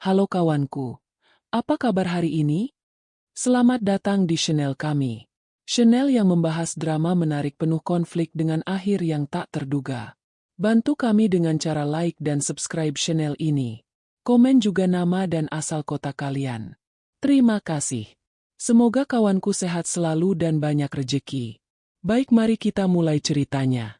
Halo kawanku, apa kabar hari ini? Selamat datang di channel kami. Channel yang membahas drama menarik penuh konflik dengan akhir yang tak terduga. Bantu kami dengan cara like dan subscribe channel ini. Komen juga nama dan asal kota kalian. Terima kasih. Semoga kawanku sehat selalu dan banyak rejeki. Baik, mari kita mulai ceritanya.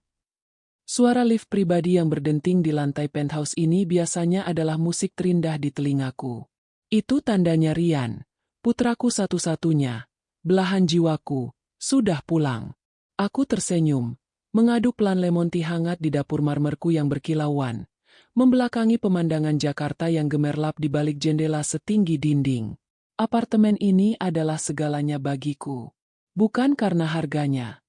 Suara lift pribadi yang berdenting di lantai penthouse ini biasanya adalah musik terindah di telingaku. Itu tandanya Rian, putraku satu-satunya, belahan jiwaku, sudah pulang. Aku tersenyum, mengaduk pelan lemon tea hangat di dapur marmerku yang berkilauan, membelakangi pemandangan Jakarta yang gemerlap di balik jendela setinggi dinding. Apartemen ini adalah segalanya bagiku. Bukan karena harganya,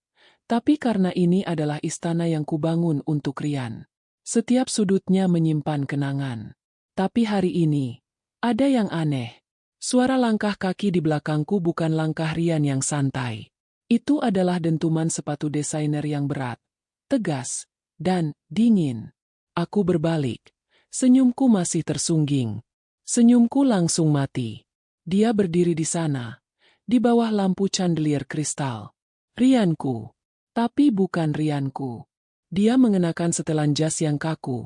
tapi karena ini adalah istana yang kubangun untuk Rian. Setiap sudutnya menyimpan kenangan. Tapi hari ini, ada yang aneh. Suara langkah kaki di belakangku bukan langkah Rian yang santai. Itu adalah dentuman sepatu desainer yang berat, tegas, dan dingin. Aku berbalik. Senyumku masih tersungging. Senyumku langsung mati. Dia berdiri di sana, di bawah lampu chandelier kristal. Rianku. Tapi bukan Rianku. Dia mengenakan setelan jas yang kaku.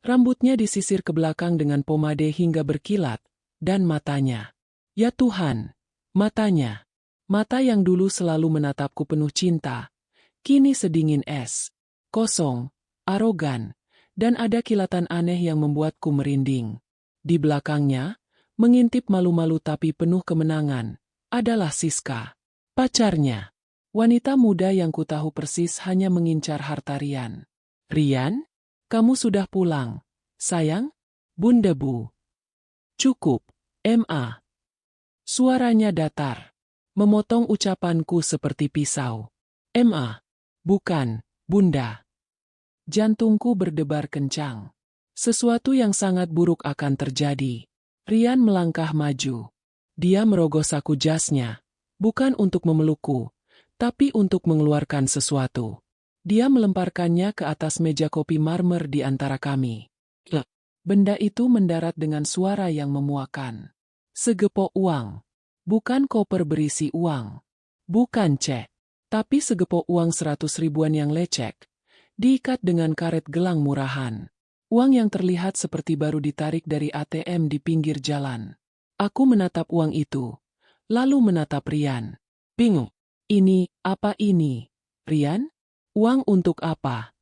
Rambutnya disisir ke belakang dengan pomade hingga berkilat. Dan matanya. Ya Tuhan, matanya. Mata yang dulu selalu menatapku penuh cinta. Kini sedingin es. Kosong, arogan, dan ada kilatan aneh yang membuatku merinding. Di belakangnya, mengintip malu-malu tapi penuh kemenangan, adalah Siska. Pacarnya. Wanita muda yang kutahu persis hanya mengincar harta Rian. Rian? Kamu sudah pulang. Sayang? Bunda Bu. Cukup, Ma. Suaranya datar. Memotong ucapanku seperti pisau. Ma. Bukan, Bunda. Jantungku berdebar kencang. Sesuatu yang sangat buruk akan terjadi. Rian melangkah maju. Dia merogoh saku jasnya. Bukan untuk memelukku, tapi untuk mengeluarkan sesuatu. Dia melemparkannya ke atas meja kopi marmer di antara kami. Benda itu mendarat dengan suara yang memuakan. Segepok uang. Bukan koper berisi uang. Bukan cek. Tapi segepok uang 100 ribuan yang lecek. Diikat dengan karet gelang murahan. Uang yang terlihat seperti baru ditarik dari ATM di pinggir jalan. Aku menatap uang itu. Lalu menatap Rian. Bingung. Ini, apa ini? Rian? Uang untuk apa?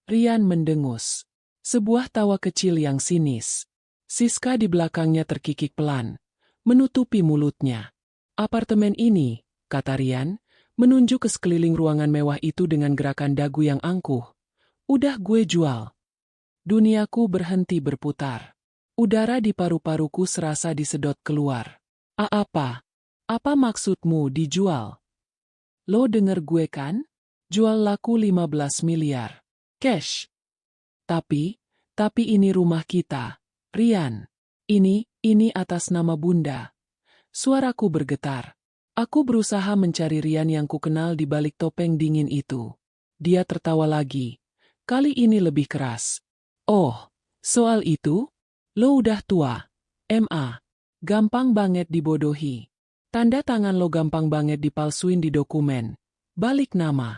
Rian mendengus. Sebuah tawa kecil yang sinis. Siska di belakangnya terkikik pelan, menutupi mulutnya. Apartemen ini, kata Rian, menunjuk ke sekeliling ruangan mewah itu dengan gerakan dagu yang angkuh. Udah gue jual. Duniaku berhenti berputar. Udara di paru-paruku serasa disedot keluar. Apa? Apa maksudmu dijual? Lo denger gue kan? Jual laku 15 miliar. Cash. Tapi ini rumah kita. Rian. Ini atas nama Bunda. Suaraku bergetar. Aku berusaha mencari Rian yang kukenal di balik topeng dingin itu. Dia tertawa lagi. Kali ini lebih keras. Oh, soal itu? Lo udah tua. Ma. Gampang banget dibodohi. Tanda tangan lo gampang banget dipalsuin di dokumen. Balik nama.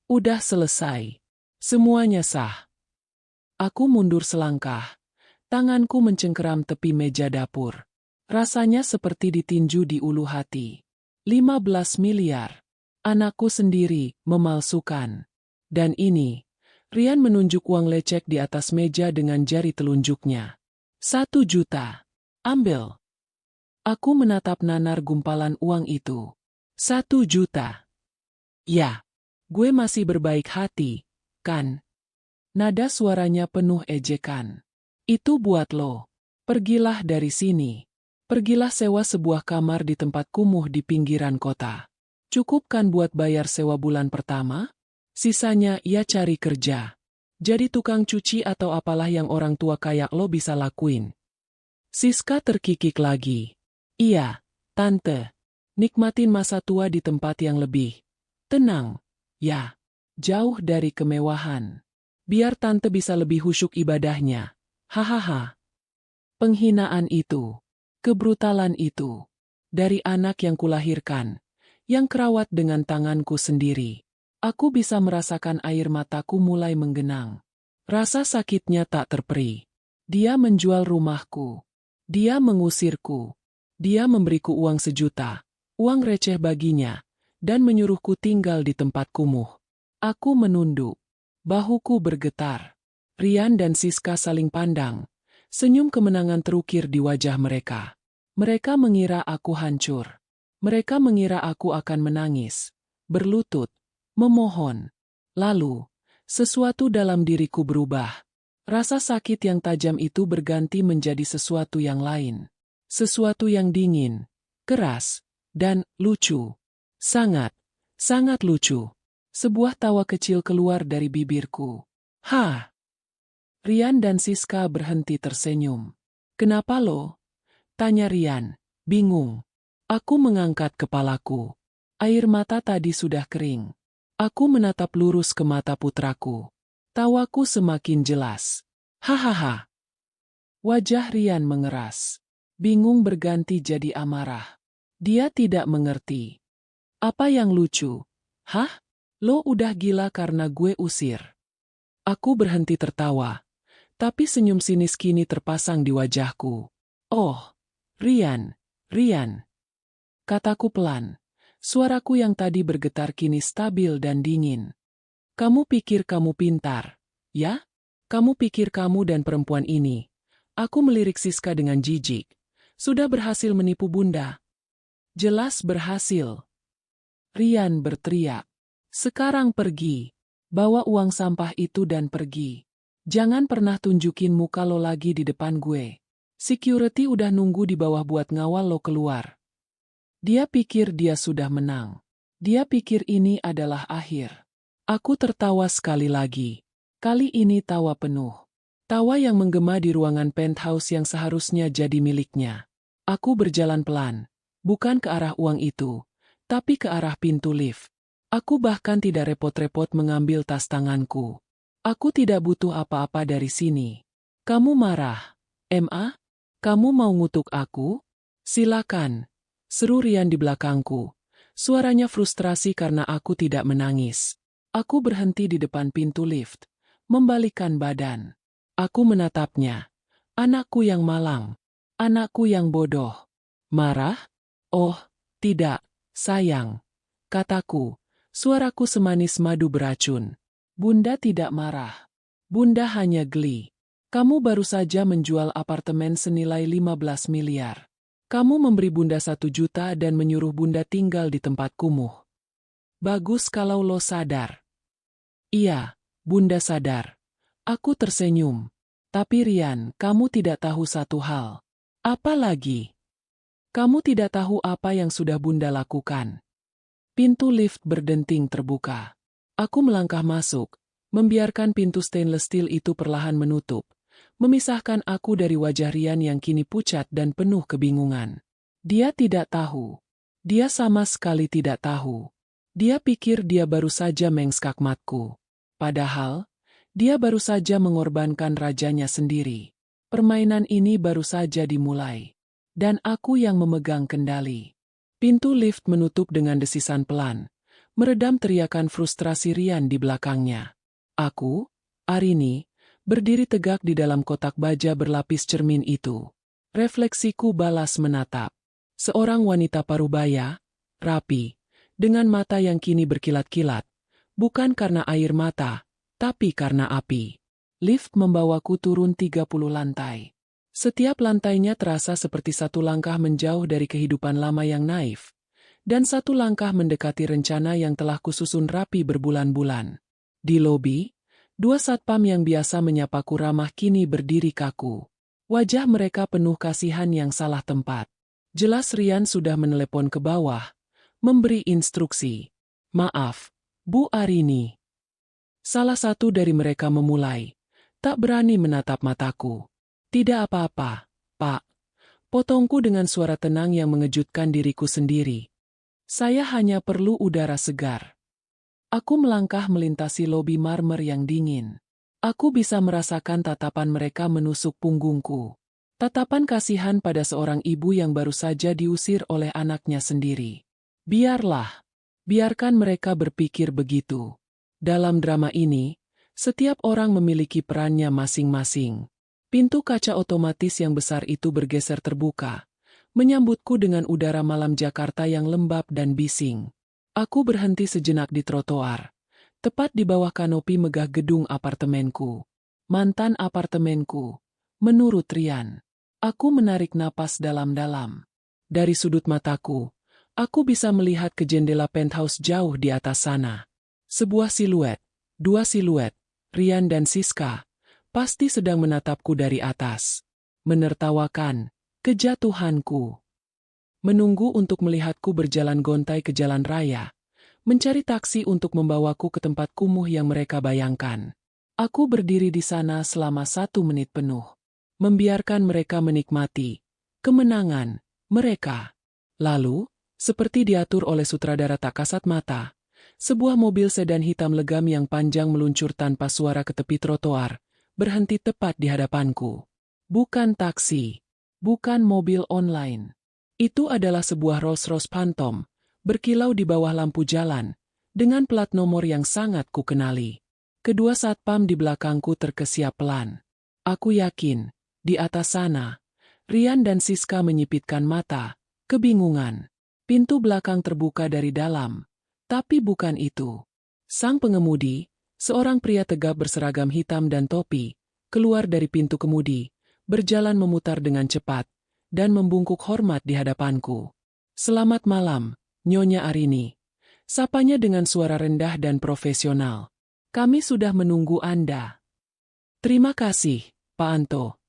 Udah selesai. Semuanya sah. Aku mundur selangkah. Tanganku mencengkeram tepi meja dapur. Rasanya seperti ditinju di ulu hati. 15 miliar. Anakku sendiri memalsukan. Dan ini. Rian menunjuk uang lecek di atas meja dengan jari telunjuknya. 1 juta. Ambil. Aku menatap nanar gumpalan uang itu. 1 juta. Ya, gue masih berbaik hati, kan? Nada suaranya penuh ejekan. Itu buat lo. Pergilah dari sini. Pergilah sewa sebuah kamar di tempat kumuh di pinggiran kota. Cukup kan buat bayar sewa bulan pertama? Sisanya ya cari kerja. Jadi tukang cuci atau apalah yang orang tua kayak lo bisa lakuin. Siska terkikik lagi. Iya, Tante. Nikmatin masa tua di tempat yang lebih tenang. Ya, jauh dari kemewahan. Biar Tante bisa lebih khusyuk ibadahnya. Hahaha. Penghinaan itu, kebrutalan itu, dari anak yang kulahirkan, yang kerawat dengan tanganku sendiri. Aku bisa merasakan air mataku mulai menggenang. Rasa sakitnya tak terperi. Dia menjual rumahku. Dia mengusirku. Dia memberiku uang 1 juta, uang receh baginya, dan menyuruhku tinggal di tempat kumuh. Aku menunduk. Bahuku bergetar. Rian dan Siska saling pandang. Senyum kemenangan terukir di wajah mereka. Mereka mengira aku hancur. Mereka mengira aku akan menangis, berlutut, memohon. Lalu, sesuatu dalam diriku berubah. Rasa sakit yang tajam itu berganti menjadi sesuatu yang lain. Sesuatu yang dingin, keras, dan lucu. Sangat, sangat lucu. Sebuah tawa kecil keluar dari bibirku. Hah! Rian dan Siska berhenti tersenyum. Kenapa lo? Tanya Rian, bingung. Aku mengangkat kepalaku. Air mata tadi sudah kering. Aku menatap lurus ke mata putraku. Tawaku semakin jelas. Hahaha. Wajah Rian mengeras. Bingung berganti jadi amarah. Dia tidak mengerti. Apa yang lucu? Hah? Lo udah gila karena gue usir. Aku berhenti tertawa. Tapi senyum sinis kini terpasang di wajahku. Oh, Rian, Rian. Kataku pelan. Suaraku yang tadi bergetar kini stabil dan dingin. Kamu pikir kamu pintar, ya? Kamu pikir kamu dan perempuan ini. Aku melirik Siska dengan jijik. Sudah berhasil menipu Bunda. Jelas berhasil. Rian berteriak. Sekarang pergi. Bawa uang sampah itu dan pergi. Jangan pernah tunjukin muka lo lagi di depan gue. Security udah nunggu di bawah buat ngawal lo keluar. Dia pikir dia sudah menang. Dia pikir ini adalah akhir. Aku tertawa sekali lagi. Kali ini tawa penuh. Tawa yang menggema di ruangan penthouse yang seharusnya jadi miliknya. Aku berjalan pelan. Bukan ke arah uang itu, tapi ke arah pintu lift. Aku bahkan tidak repot-repot mengambil tas tanganku. Aku tidak butuh apa-apa dari sini. Kamu marah, Ma? Kamu mau ngutuk aku? Silakan. Seru Rian di belakangku. Suaranya frustrasi karena aku tidak menangis. Aku berhenti di depan pintu lift, membalikkan badan. Aku menatapnya. Anakku yang malang. Anakku yang bodoh. Marah? Oh, tidak, sayang. Kataku, suaraku semanis madu beracun. Bunda tidak marah. Bunda hanya geli. Kamu baru saja menjual apartemen senilai 15 miliar. Kamu memberi Bunda 1 juta dan menyuruh Bunda tinggal di tempat kumuh. Bagus kalau lo sadar. Iya, Bunda sadar. Aku tersenyum. Tapi Rian, kamu tidak tahu satu hal. Apa lagi? Kamu tidak tahu apa yang sudah Bunda lakukan. Pintu lift berdenting terbuka. Aku melangkah masuk, membiarkan pintu stainless steel itu perlahan menutup, memisahkan aku dari wajah Rian yang kini pucat dan penuh kebingungan. Dia tidak tahu. Dia sama sekali tidak tahu. Dia pikir dia baru saja mengskakmatku. Padahal, dia baru saja mengorbankan rajanya sendiri. Permainan ini baru saja dimulai. Dan aku yang memegang kendali. Pintu lift menutup dengan desisan pelan, meredam teriakan frustrasi Rian di belakangnya. Aku, Arini, berdiri tegak di dalam kotak baja berlapis cermin itu. Refleksiku balas menatap. Seorang wanita parubaya, rapi, dengan mata yang kini berkilat-kilat, bukan karena air mata, tapi karena api. Lift membawaku turun 30 lantai. Setiap lantainya terasa seperti satu langkah menjauh dari kehidupan lama yang naif, dan satu langkah mendekati rencana yang telah kususun rapi berbulan-bulan. Di lobi, 2 satpam yang biasa menyapaku ramah kini berdiri kaku. Wajah mereka penuh kasihan yang salah tempat. Jelas Rian sudah menelepon ke bawah, memberi instruksi. Maaf, Bu Arini. Salah satu dari mereka memulai, tak berani menatap mataku. Tidak apa-apa, Pak. Potongku dengan suara tenang yang mengejutkan diriku sendiri. Saya hanya perlu udara segar. Aku melangkah melintasi lobi marmer yang dingin. Aku bisa merasakan tatapan mereka menusuk punggungku. Tatapan kasihan pada seorang ibu yang baru saja diusir oleh anaknya sendiri. Biarkan mereka berpikir begitu. Dalam drama ini, setiap orang memiliki perannya masing-masing. Pintu kaca otomatis yang besar itu bergeser terbuka, menyambutku dengan udara malam Jakarta yang lembab dan bising. Aku berhenti sejenak di trotoar, tepat di bawah kanopi megah gedung apartemenku. Mantan apartemenku, menurut Rian. Aku menarik napas dalam-dalam. Dari sudut mataku, aku bisa melihat ke jendela penthouse jauh di atas sana. Sebuah siluet, dua siluet, Rian dan Siska, pasti sedang menatapku dari atas. Menertawakan kejatuhanku. Menunggu untuk melihatku berjalan gontai ke jalan raya. Mencari taksi untuk membawaku ke tempat kumuh yang mereka bayangkan. Aku berdiri di sana selama 1 menit penuh. Membiarkan mereka menikmati kemenangan mereka. Lalu, seperti diatur oleh sutradara tak kasat mata, sebuah mobil sedan hitam legam yang panjang meluncur tanpa suara ke tepi trotoar, berhenti tepat di hadapanku. Bukan taksi, bukan mobil online. Itu adalah sebuah Rolls-Royce Phantom, berkilau di bawah lampu jalan, dengan plat nomor yang sangat kukenali. Kedua satpam di belakangku terkesiap pelan. Aku yakin, di atas sana, Rian dan Siska menyipitkan mata, kebingungan. Pintu belakang terbuka dari dalam, tapi bukan itu. Sang pengemudi, seorang pria tegap berseragam hitam dan topi, keluar dari pintu kemudi, berjalan memutar dengan cepat, dan membungkuk hormat di hadapanku. "Selamat malam, Nyonya Arini," sapanya dengan suara rendah dan profesional. "Kami sudah menunggu Anda." "Terima kasih, Pak Anto,"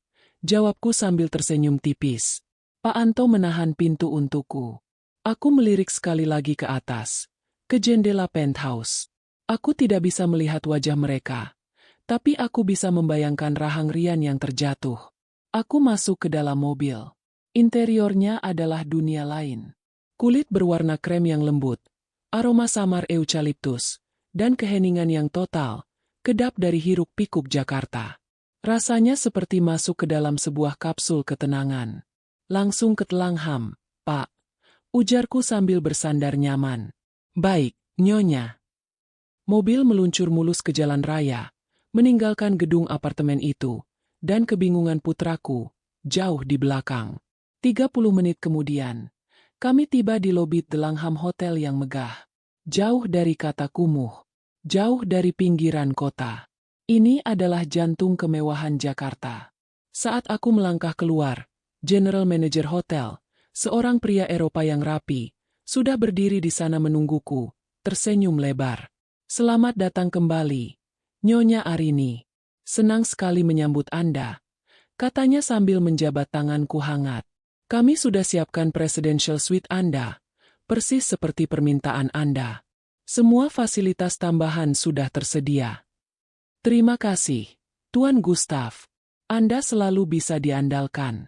jawabku sambil tersenyum tipis. Pak Anto menahan pintu untukku. Aku melirik sekali lagi ke atas, ke jendela penthouse. Aku tidak bisa melihat wajah mereka, tapi aku bisa membayangkan rahang Rian yang terjatuh. Aku masuk ke dalam mobil. Interiornya adalah dunia lain. Kulit berwarna krem yang lembut, aroma samar eukaliptus, dan keheningan yang total, kedap dari hiruk-pikuk Jakarta. Rasanya seperti masuk ke dalam sebuah kapsul ketenangan. "Langsung ke Telangham, Pak," ujarku sambil bersandar nyaman. "Baik, Nyonya." Mobil meluncur mulus ke jalan raya, meninggalkan gedung apartemen itu, dan kebingungan putraku, jauh di belakang. 30 menit kemudian, kami tiba di lobi Telangham Hotel yang megah. Jauh dari kata kumuh, jauh dari pinggiran kota. Ini adalah jantung kemewahan Jakarta. Saat aku melangkah keluar, General Manager Hotel, seorang pria Eropa yang rapi, sudah berdiri di sana menungguku, tersenyum lebar. "Selamat datang kembali, Nyonya Arini. Senang sekali menyambut Anda," katanya sambil menjabat tanganku hangat. "Kami sudah siapkan presidential suite Anda, persis seperti permintaan Anda. Semua fasilitas tambahan sudah tersedia." "Terima kasih, Tuan Gustav. Anda selalu bisa diandalkan."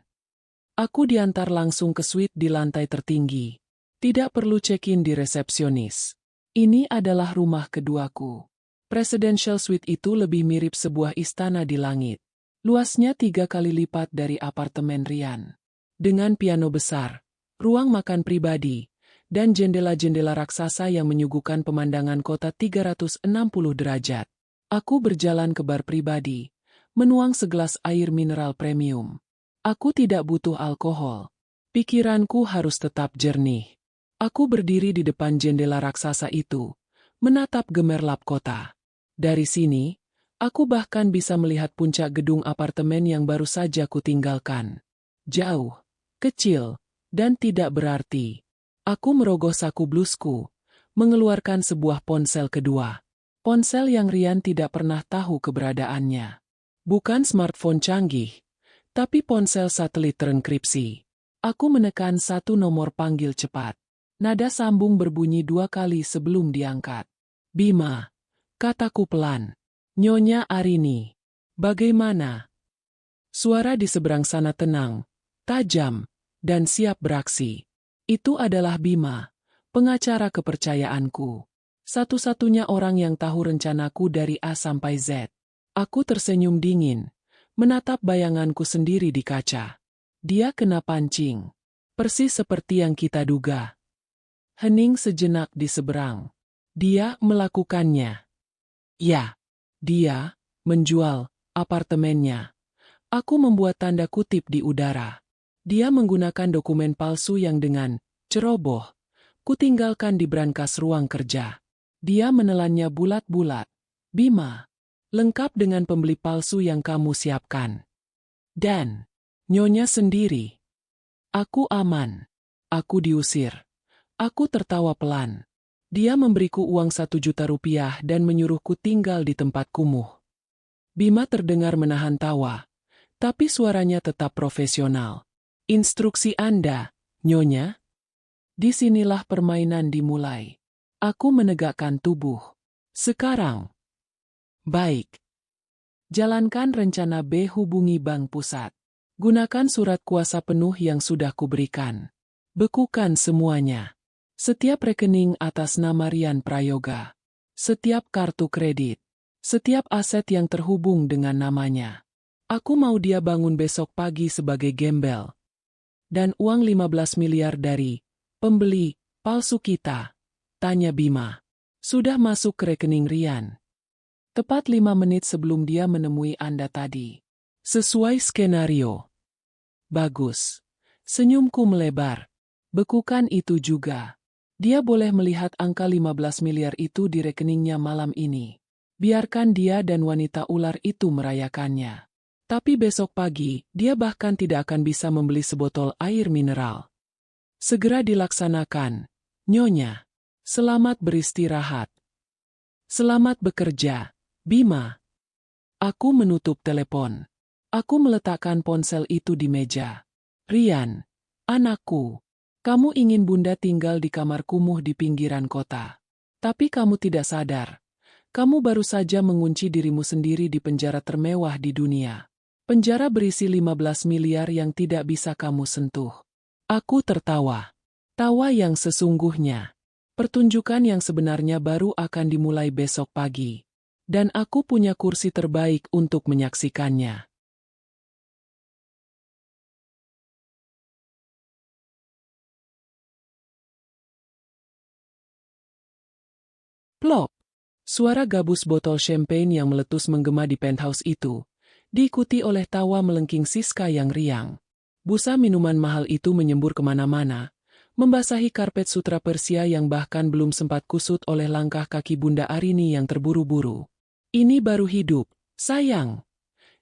Aku diantar langsung ke suite di lantai tertinggi. Tidak perlu check-in di resepsionis. Ini adalah rumah keduaku. Presidential suite itu lebih mirip sebuah istana di langit. Luasnya 3 kali lipat dari apartemen Rian. Dengan piano besar, ruang makan pribadi, dan jendela-jendela raksasa yang menyuguhkan pemandangan kota 360 derajat. Aku berjalan ke bar pribadi, menuang segelas air mineral premium. Aku tidak butuh alkohol. Pikiranku harus tetap jernih. Aku berdiri di depan jendela raksasa itu, menatap gemerlap kota. Dari sini, aku bahkan bisa melihat puncak gedung apartemen yang baru saja kutinggalkan. Jauh, kecil, dan tidak berarti. Aku merogoh saku blusku, mengeluarkan sebuah ponsel kedua. Ponsel yang Rian tidak pernah tahu keberadaannya. Bukan smartphone canggih, tapi ponsel satelit terenkripsi. Aku menekan satu nomor panggil cepat. Nada sambung berbunyi 2 kali sebelum diangkat. "Bima," kataku pelan. "Nyonya Arini. Bagaimana?" Suara di seberang sana tenang, tajam, dan siap beraksi. Itu adalah Bima, pengacara kepercayaanku. Satu-satunya orang yang tahu rencanaku dari A sampai Z. Aku tersenyum dingin, menatap bayanganku sendiri di kaca. Dia kena pancing. Persis seperti yang kita duga. Hening sejenak di seberang. Dia melakukannya. Ya, dia menjual apartemennya. Aku membuat tanda kutip di udara. Dia menggunakan dokumen palsu yang dengan ceroboh kutinggalkan di brankas ruang kerja. Dia menelannya bulat-bulat. Bima, lengkap dengan pembeli palsu yang kamu siapkan. Dan Nyonya sendiri. Aku aman. Aku diusir. Aku tertawa pelan. Dia memberiku uang 1 juta rupiah dan menyuruhku tinggal di tempat kumuh. Bima terdengar menahan tawa, tapi suaranya tetap profesional. Instruksi Anda, Nyonya? Disinilah permainan dimulai. Aku menegakkan tubuh. Sekarang. Baik. Jalankan rencana B, hubungi Bank Pusat. Gunakan surat kuasa penuh yang sudah kuberikan. Bekukan semuanya. Setiap rekening atas nama Rian Prayoga. Setiap kartu kredit. Setiap aset yang terhubung dengan namanya. Aku mau dia bangun besok pagi sebagai gembel. Dan uang 15 miliar dari pembeli palsu kita. Tanya Bima. Sudah masuk ke rekening Rian. Tepat 5 menit sebelum dia menemui Anda tadi. Sesuai skenario. Bagus. Senyumku melebar. Bekukan itu juga. Dia boleh melihat angka 15 miliar itu di rekeningnya malam ini. Biarkan dia dan wanita ular itu merayakannya. Tapi besok pagi, dia bahkan tidak akan bisa membeli sebotol air mineral. Segera dilaksanakan. Nyonya. Selamat beristirahat. Selamat bekerja, Bima. Aku menutup telepon. Aku meletakkan ponsel itu di meja. Rian, anakku, kamu ingin Bunda tinggal di kamar kumuh di pinggiran kota. Tapi kamu tidak sadar. Kamu baru saja mengunci dirimu sendiri di penjara termewah di dunia. Penjara berisi 15 miliar yang tidak bisa kamu sentuh. Aku tertawa. Tawa yang sesungguhnya. Pertunjukan yang sebenarnya baru akan dimulai besok pagi. Dan aku punya kursi terbaik untuk menyaksikannya. Plop! Suara gabus botol champagne yang meletus menggema di penthouse itu, diikuti oleh tawa melengking Siska yang riang. Busa minuman mahal itu menyembur kemana-mana, membasahi karpet sutra Persia yang bahkan belum sempat kusut oleh langkah kaki Bunda Arini yang terburu-buru. Ini baru hidup, sayang.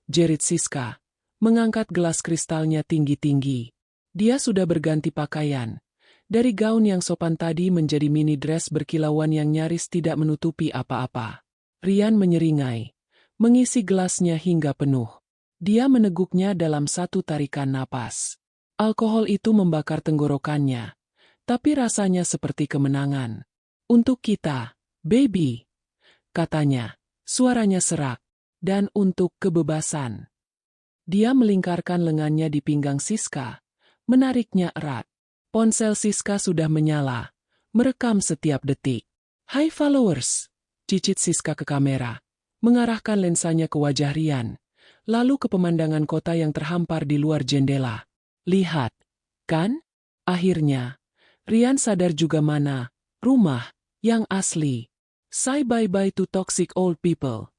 Jerit Siska, mengangkat gelas kristalnya tinggi-tinggi. Dia sudah berganti pakaian. Dari gaun yang sopan tadi menjadi mini dress berkilauan yang nyaris tidak menutupi apa-apa. Rian menyeringai, mengisi gelasnya hingga penuh. Dia meneguknya dalam satu tarikan napas. Alkohol itu membakar tenggorokannya, tapi rasanya seperti kemenangan. Untuk kita, baby, katanya, suaranya serak, dan untuk kebebasan. Dia melingkarkan lengannya di pinggang Siska, menariknya erat. Ponsel Siska sudah menyala, merekam setiap detik. Hai followers, cicit Siska ke kamera, mengarahkan lensanya ke wajah Rian, lalu ke pemandangan kota yang terhampar di luar jendela. Lihat, kan? Akhirnya, Rian sadar juga mana rumah yang asli. Say bye-bye to toxic old people.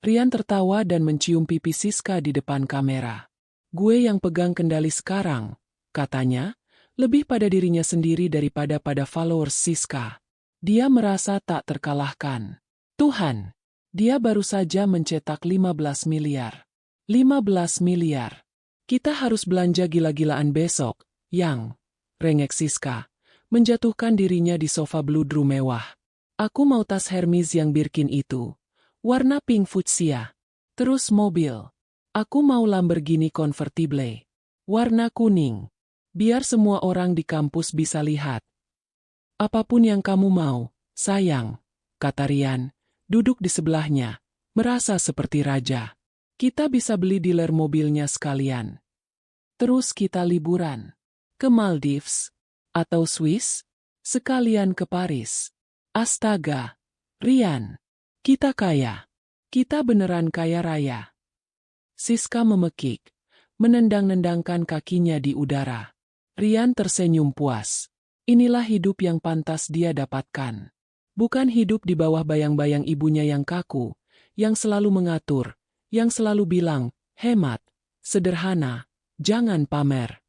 Rian tertawa dan mencium pipi Siska di depan kamera. Gue yang pegang kendali sekarang, katanya. Lebih pada dirinya sendiri daripada pada followers Siska. Dia merasa tak terkalahkan. Tuhan, dia baru saja mencetak 15 miliar. 15 miliar. Kita harus belanja gila-gilaan besok, yang rengek Siska, menjatuhkan dirinya di sofa bludru mewah. Aku mau tas Hermes yang Birkin itu. Warna pink fuchsia. Terus mobil. Aku mau Lamborghini convertible. Warna kuning. Biar semua orang di kampus bisa lihat. Apapun yang kamu mau, sayang, kata Rian, duduk di sebelahnya, merasa seperti raja. Kita bisa beli dealer mobilnya sekalian. Terus kita liburan. Ke Maldives. Atau Swiss. Sekalian ke Paris. Astaga. Rian. Kita kaya. Kita beneran kaya raya. Siska memekik. menendang-nendangkan kakinya di udara. Rian tersenyum puas. Inilah hidup yang pantas dia dapatkan. Bukan hidup di bawah bayang-bayang ibunya yang kaku, yang selalu mengatur, yang selalu bilang, hemat, sederhana, jangan pamer.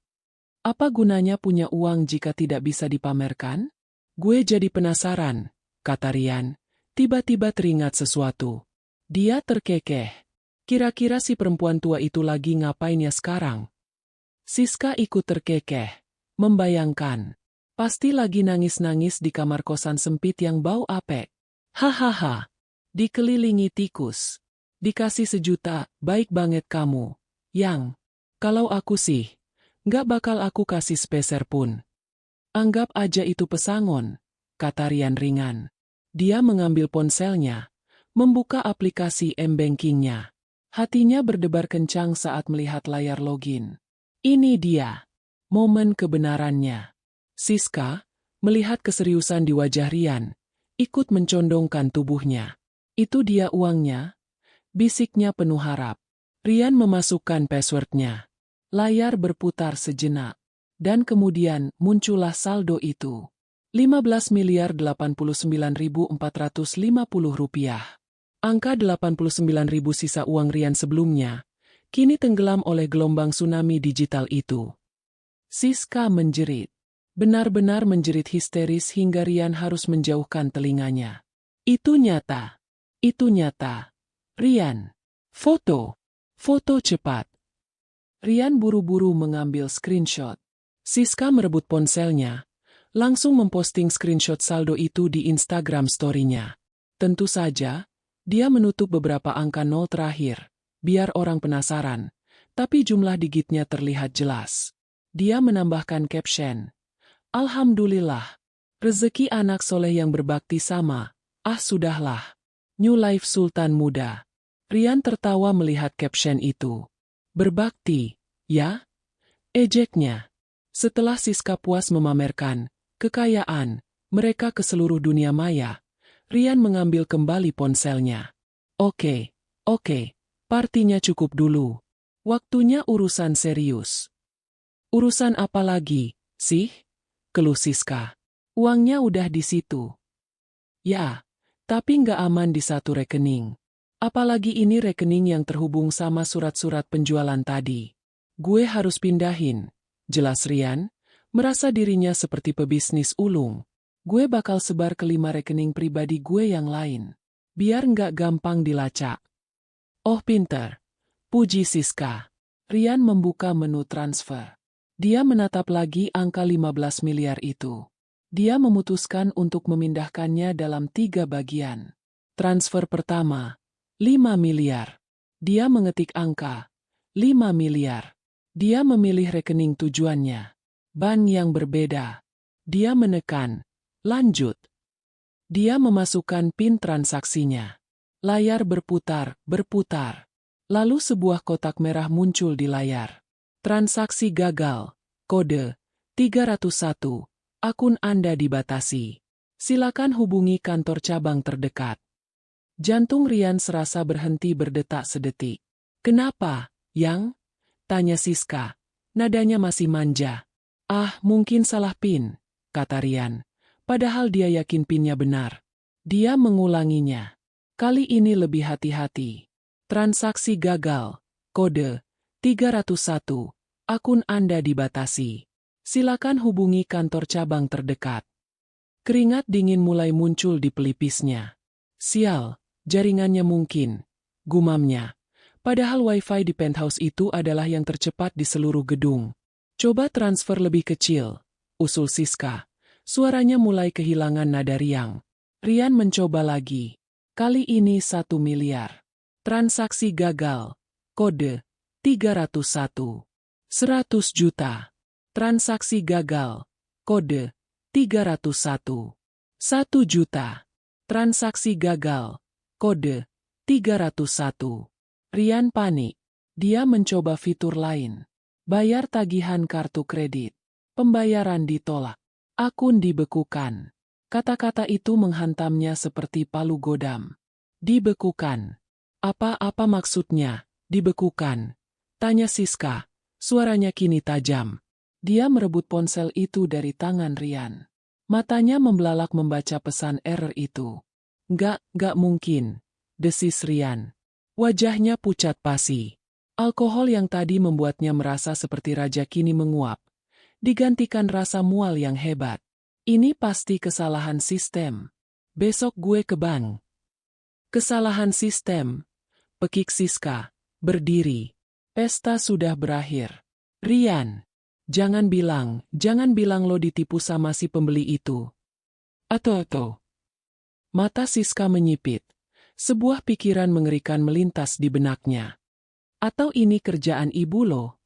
Apa gunanya punya uang jika tidak bisa dipamerkan? Gue jadi penasaran, kata Rian. Tiba-tiba teringat sesuatu. Dia terkekeh. Kira-kira si perempuan tua itu lagi ngapain ya sekarang? Siska ikut terkekeh. Membayangkan. Pasti lagi nangis-nangis di kamar kosan sempit yang bau apek. Hahaha. Dikelilingi tikus. Dikasih 1 juta, baik banget kamu. Yang, kalau aku sih, nggak bakal aku kasih sepeser pun. Anggap aja itu pesangon, kata Rian ringan. Dia mengambil ponselnya, membuka aplikasi m-bankingnya. Hatinya berdebar kencang saat melihat layar login. Ini dia, momen kebenarannya. Siska, melihat keseriusan di wajah Rian, ikut mencondongkan tubuhnya. Itu dia uangnya, bisiknya penuh harap. Rian memasukkan passwordnya. Layar berputar sejenak. Dan kemudian muncullah saldo itu. 15.089.450 rupiah. Angka 89.000 sisa uang Rian sebelumnya, kini tenggelam oleh gelombang tsunami digital itu. Siska menjerit. Benar-benar menjerit histeris hingga Rian harus menjauhkan telinganya. Itu nyata. Itu nyata. Rian. Foto. Foto cepat. Rian buru-buru mengambil screenshot. Siska merebut ponselnya, langsung memposting screenshot saldo itu di Instagram story-nya. Tentu saja, dia menutup beberapa angka 0 terakhir, biar orang penasaran, tapi jumlah digitnya terlihat jelas. Dia menambahkan caption, Alhamdulillah, rezeki anak soleh yang berbakti sama, sudahlah. New Life Sultan Muda. Rian tertawa melihat caption itu. Berbakti, ya? Ejeknya. Setelah Siska puas memamerkan kekayaan mereka ke seluruh dunia maya, Rian mengambil kembali ponselnya. Oke, partinya cukup dulu. Waktunya urusan serius. Urusan apa lagi, sih? Keluh Siska. Uangnya udah di situ. Ya, tapi nggak aman di satu rekening. Apalagi ini rekening yang terhubung sama surat-surat penjualan tadi. Gue harus pindahin, jelas Rian, merasa dirinya seperti pebisnis ulung. Gue bakal sebar ke 5 rekening pribadi gue yang lain. Biar nggak gampang dilacak. Oh pinter. Puji Siska. Rian membuka menu transfer. Dia menatap lagi angka 15 miliar itu. Dia memutuskan untuk memindahkannya dalam 3 bagian. Transfer pertama, 5 miliar. Dia mengetik angka 5 miliar. Dia memilih rekening tujuannya. Bank yang berbeda. Dia menekan lanjut. Dia memasukkan PIN transaksinya. Layar berputar. Lalu sebuah kotak merah muncul di layar. Transaksi gagal. Kode 301. Akun Anda dibatasi. Silakan hubungi kantor cabang terdekat. Jantung Rian serasa berhenti berdetak sedetik. Kenapa, Yang? Tanya Siska. Nadanya masih manja. Mungkin salah PIN, kata Rian. Padahal dia yakin PIN-nya benar. Dia mengulanginya. Kali ini lebih hati-hati. Transaksi gagal. Kode 301. Akun Anda dibatasi. Silakan hubungi kantor cabang terdekat. Keringat dingin mulai muncul di pelipisnya. Sial, jaringannya mungkin. Gumamnya. Padahal wifi di penthouse itu adalah yang tercepat di seluruh gedung. Coba transfer lebih kecil, usul Siska. Suaranya mulai kehilangan nada riang. Rian mencoba lagi. Kali ini 1 miliar. Transaksi gagal. Kode 301. 100 juta. Transaksi gagal. Kode 301. 1 juta. Transaksi gagal. Kode 301. Rian panik. Dia mencoba fitur lain. Bayar tagihan kartu kredit. Pembayaran ditolak. Akun dibekukan. Kata-kata itu menghantamnya seperti palu godam. Dibekukan. Apa maksudnya, dibekukan? Tanya Siska, Suaranya kini tajam. Dia merebut ponsel itu dari tangan Rian. Matanya membelalak membaca pesan error itu. Nggak mungkin, desis Rian. Wajahnya pucat pasi. Alkohol yang tadi membuatnya merasa seperti raja kini menguap. Digantikan rasa mual yang hebat. Ini pasti kesalahan sistem. Besok gue ke bank. Kesalahan sistem. Pekik Siska. Berdiri. Pesta sudah berakhir. Rian. Jangan bilang lo ditipu sama si pembeli itu. Atau. Mata Siska menyipit. Sebuah pikiran mengerikan melintas di benaknya. Atau ini kerjaan ibu lo?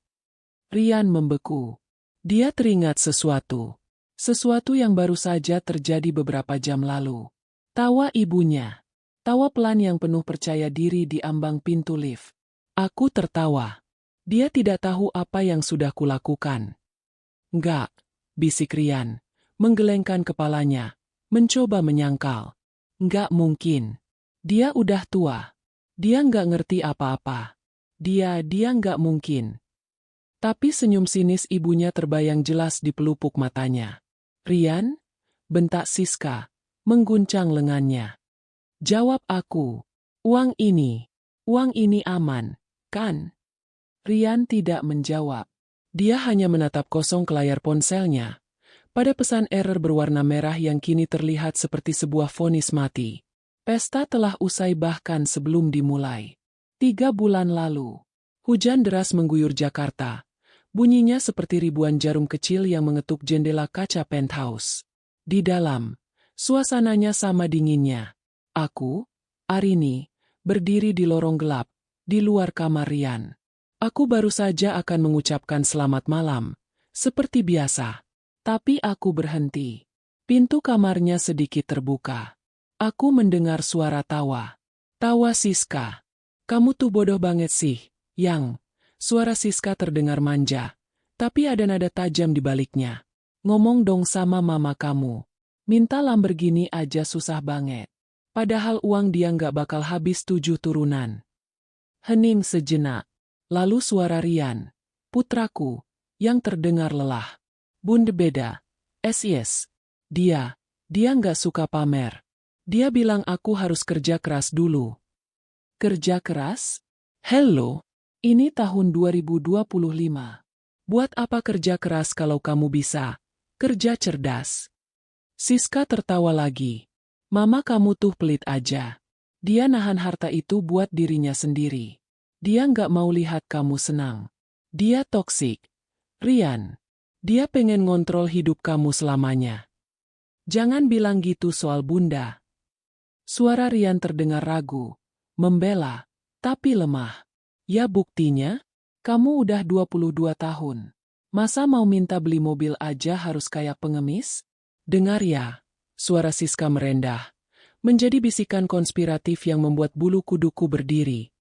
Rian membeku. Dia teringat sesuatu. Sesuatu yang baru saja terjadi beberapa jam lalu. Tawa ibunya. Tawa pelan yang penuh percaya diri di ambang pintu lift. Aku tertawa. Dia tidak tahu apa yang sudah kulakukan. Enggak, bisik Rian, menggelengkan kepalanya, mencoba menyangkal. Enggak mungkin. Dia udah tua. Dia enggak ngerti apa-apa. Dia enggak mungkin. Tapi senyum sinis ibunya terbayang jelas di pelupuk matanya. Rian? Bentak Siska, mengguncang lengannya. Jawab aku. Uang ini aman, kan? Rian tidak menjawab. Dia hanya menatap kosong ke layar ponselnya. Pada pesan error berwarna merah yang kini terlihat seperti sebuah vonis mati. Pesta telah usai bahkan sebelum dimulai. 3 bulan lalu. Hujan deras mengguyur Jakarta. Bunyinya seperti ribuan jarum kecil yang mengetuk jendela kaca penthouse. Di dalam, suasananya sama dinginnya. Aku, Arini, berdiri di lorong gelap, di luar kamar Rian. Aku baru saja akan mengucapkan selamat malam, seperti biasa. Tapi aku berhenti. Pintu kamarnya sedikit terbuka. Aku mendengar suara tawa. Tawa Siska. Kamu tuh bodoh banget sih, Yang. Suara Siska terdengar manja. Tapi ada nada tajam di baliknya. Ngomong dong sama mama kamu. Minta Lamborghini aja susah banget. Padahal uang dia nggak bakal habis 7 turunan. Hening sejenak. Lalu suara Rian, putraku, yang terdengar lelah. Bunda beda. Yes. Dia nggak suka pamer. Dia bilang aku harus kerja keras dulu. Kerja keras? Hello, ini tahun 2025. Buat apa kerja keras kalau kamu bisa kerja cerdas? Siska tertawa lagi. Mama kamu tuh pelit aja. Dia nahan harta itu buat dirinya sendiri. Dia nggak mau lihat kamu senang. Dia toksik. Rian. Dia pengen ngontrol hidup kamu selamanya. Jangan bilang gitu soal bunda. Suara Rian terdengar ragu. Membela. Tapi lemah. Ya buktinya, kamu udah 22 tahun. Masa mau minta beli mobil aja harus kayak pengemis? Dengar ya. Suara Siska merendah. Menjadi bisikan konspiratif yang membuat bulu kuduku berdiri.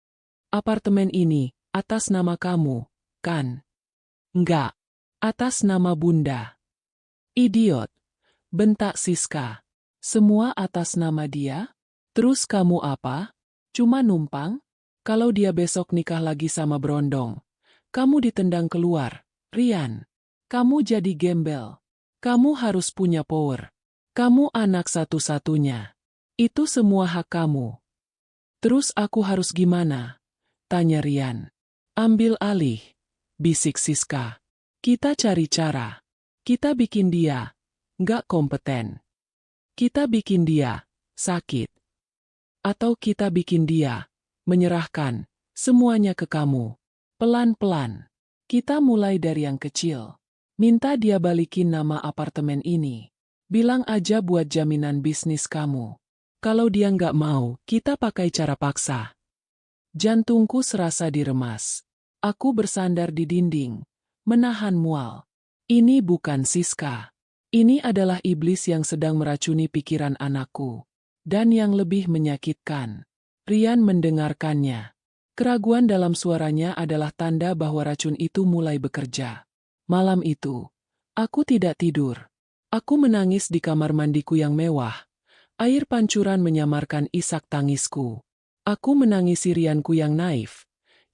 Apartemen ini, atas nama kamu, kan? Enggak, atas nama bunda. Idiot, bentak Siska. Semua atas nama dia? Terus kamu apa? Cuma numpang? Kalau dia besok nikah lagi sama Brondong, kamu ditendang keluar. Rian, kamu jadi gembel. Kamu harus punya power. Kamu anak satu-satunya. Itu semua hak kamu. Terus aku harus gimana? Tanya Rian. Ambil alih, bisik Siska. Kita cari cara. Kita bikin dia nggak kompeten. Kita bikin dia sakit. Atau kita bikin dia menyerahkan semuanya ke kamu. Pelan-pelan. Kita mulai dari yang kecil. Minta dia balikin nama apartemen ini. Bilang aja buat jaminan bisnis kamu. Kalau dia nggak mau, kita pakai cara paksa. Jantungku serasa diremas. Aku bersandar di dinding, menahan mual. Ini bukan Siska. Ini adalah iblis yang sedang meracuni pikiran anakku. Dan yang lebih menyakitkan, Rian mendengarkannya. Keraguan dalam suaranya adalah tanda bahwa racun itu mulai bekerja. Malam itu, aku tidak tidur. Aku menangis di kamar mandiku yang mewah. Air pancuran menyamarkan isak tangisku. Aku menangisi Rianku yang naif,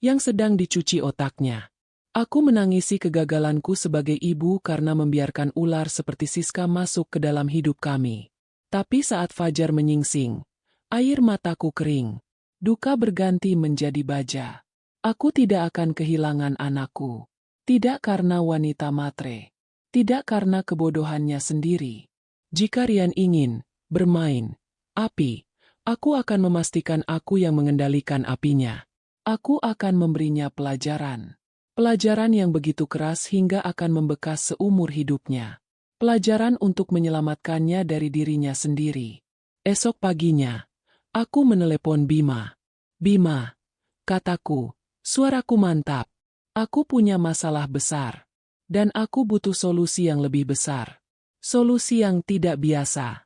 yang sedang dicuci otaknya. Aku menangisi kegagalanku sebagai ibu karena membiarkan ular seperti Siska masuk ke dalam hidup kami. Tapi saat fajar menyingsing, air mataku kering. Duka berganti menjadi baja. Aku tidak akan kehilangan anakku. Tidak karena wanita matre. Tidak karena kebodohannya sendiri. Jika Rian ingin bermain api, aku akan memastikan aku yang mengendalikan apinya. Aku akan memberinya pelajaran. Pelajaran yang begitu keras hingga akan membekas seumur hidupnya. Pelajaran untuk menyelamatkannya dari dirinya sendiri. Esok paginya, aku menelepon Bima. Bima, kataku, suaraku mantap. Aku punya masalah besar. Dan aku butuh solusi yang lebih besar. Solusi yang tidak biasa.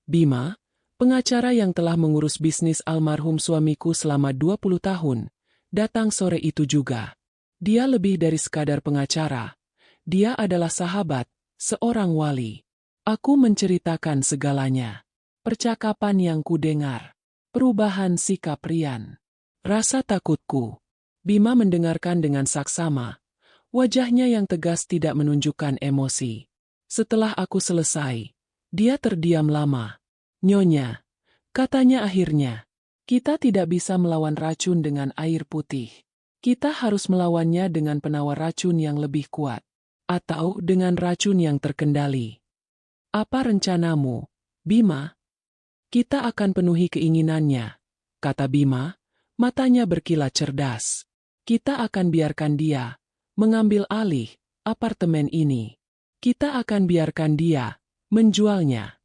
Bima, pengacara yang telah mengurus bisnis almarhum suamiku selama 20 tahun, datang sore itu juga. Dia lebih dari sekadar pengacara. Dia adalah sahabat, seorang wali. Aku menceritakan segalanya. Percakapan yang kudengar. Perubahan sikap Rian. Rasa takutku. Bima mendengarkan dengan saksama. Wajahnya yang tegas tidak menunjukkan emosi. Setelah aku selesai, dia terdiam lama. Nyonya, katanya akhirnya, kita tidak bisa melawan racun dengan air putih. Kita harus melawannya dengan penawar racun yang lebih kuat. Atau dengan racun yang terkendali. Apa rencanamu, Bima? Kita akan penuhi keinginannya, kata Bima, matanya berkilat cerdas. Kita akan biarkan dia mengambil alih apartemen ini. Kita akan biarkan dia menjualnya.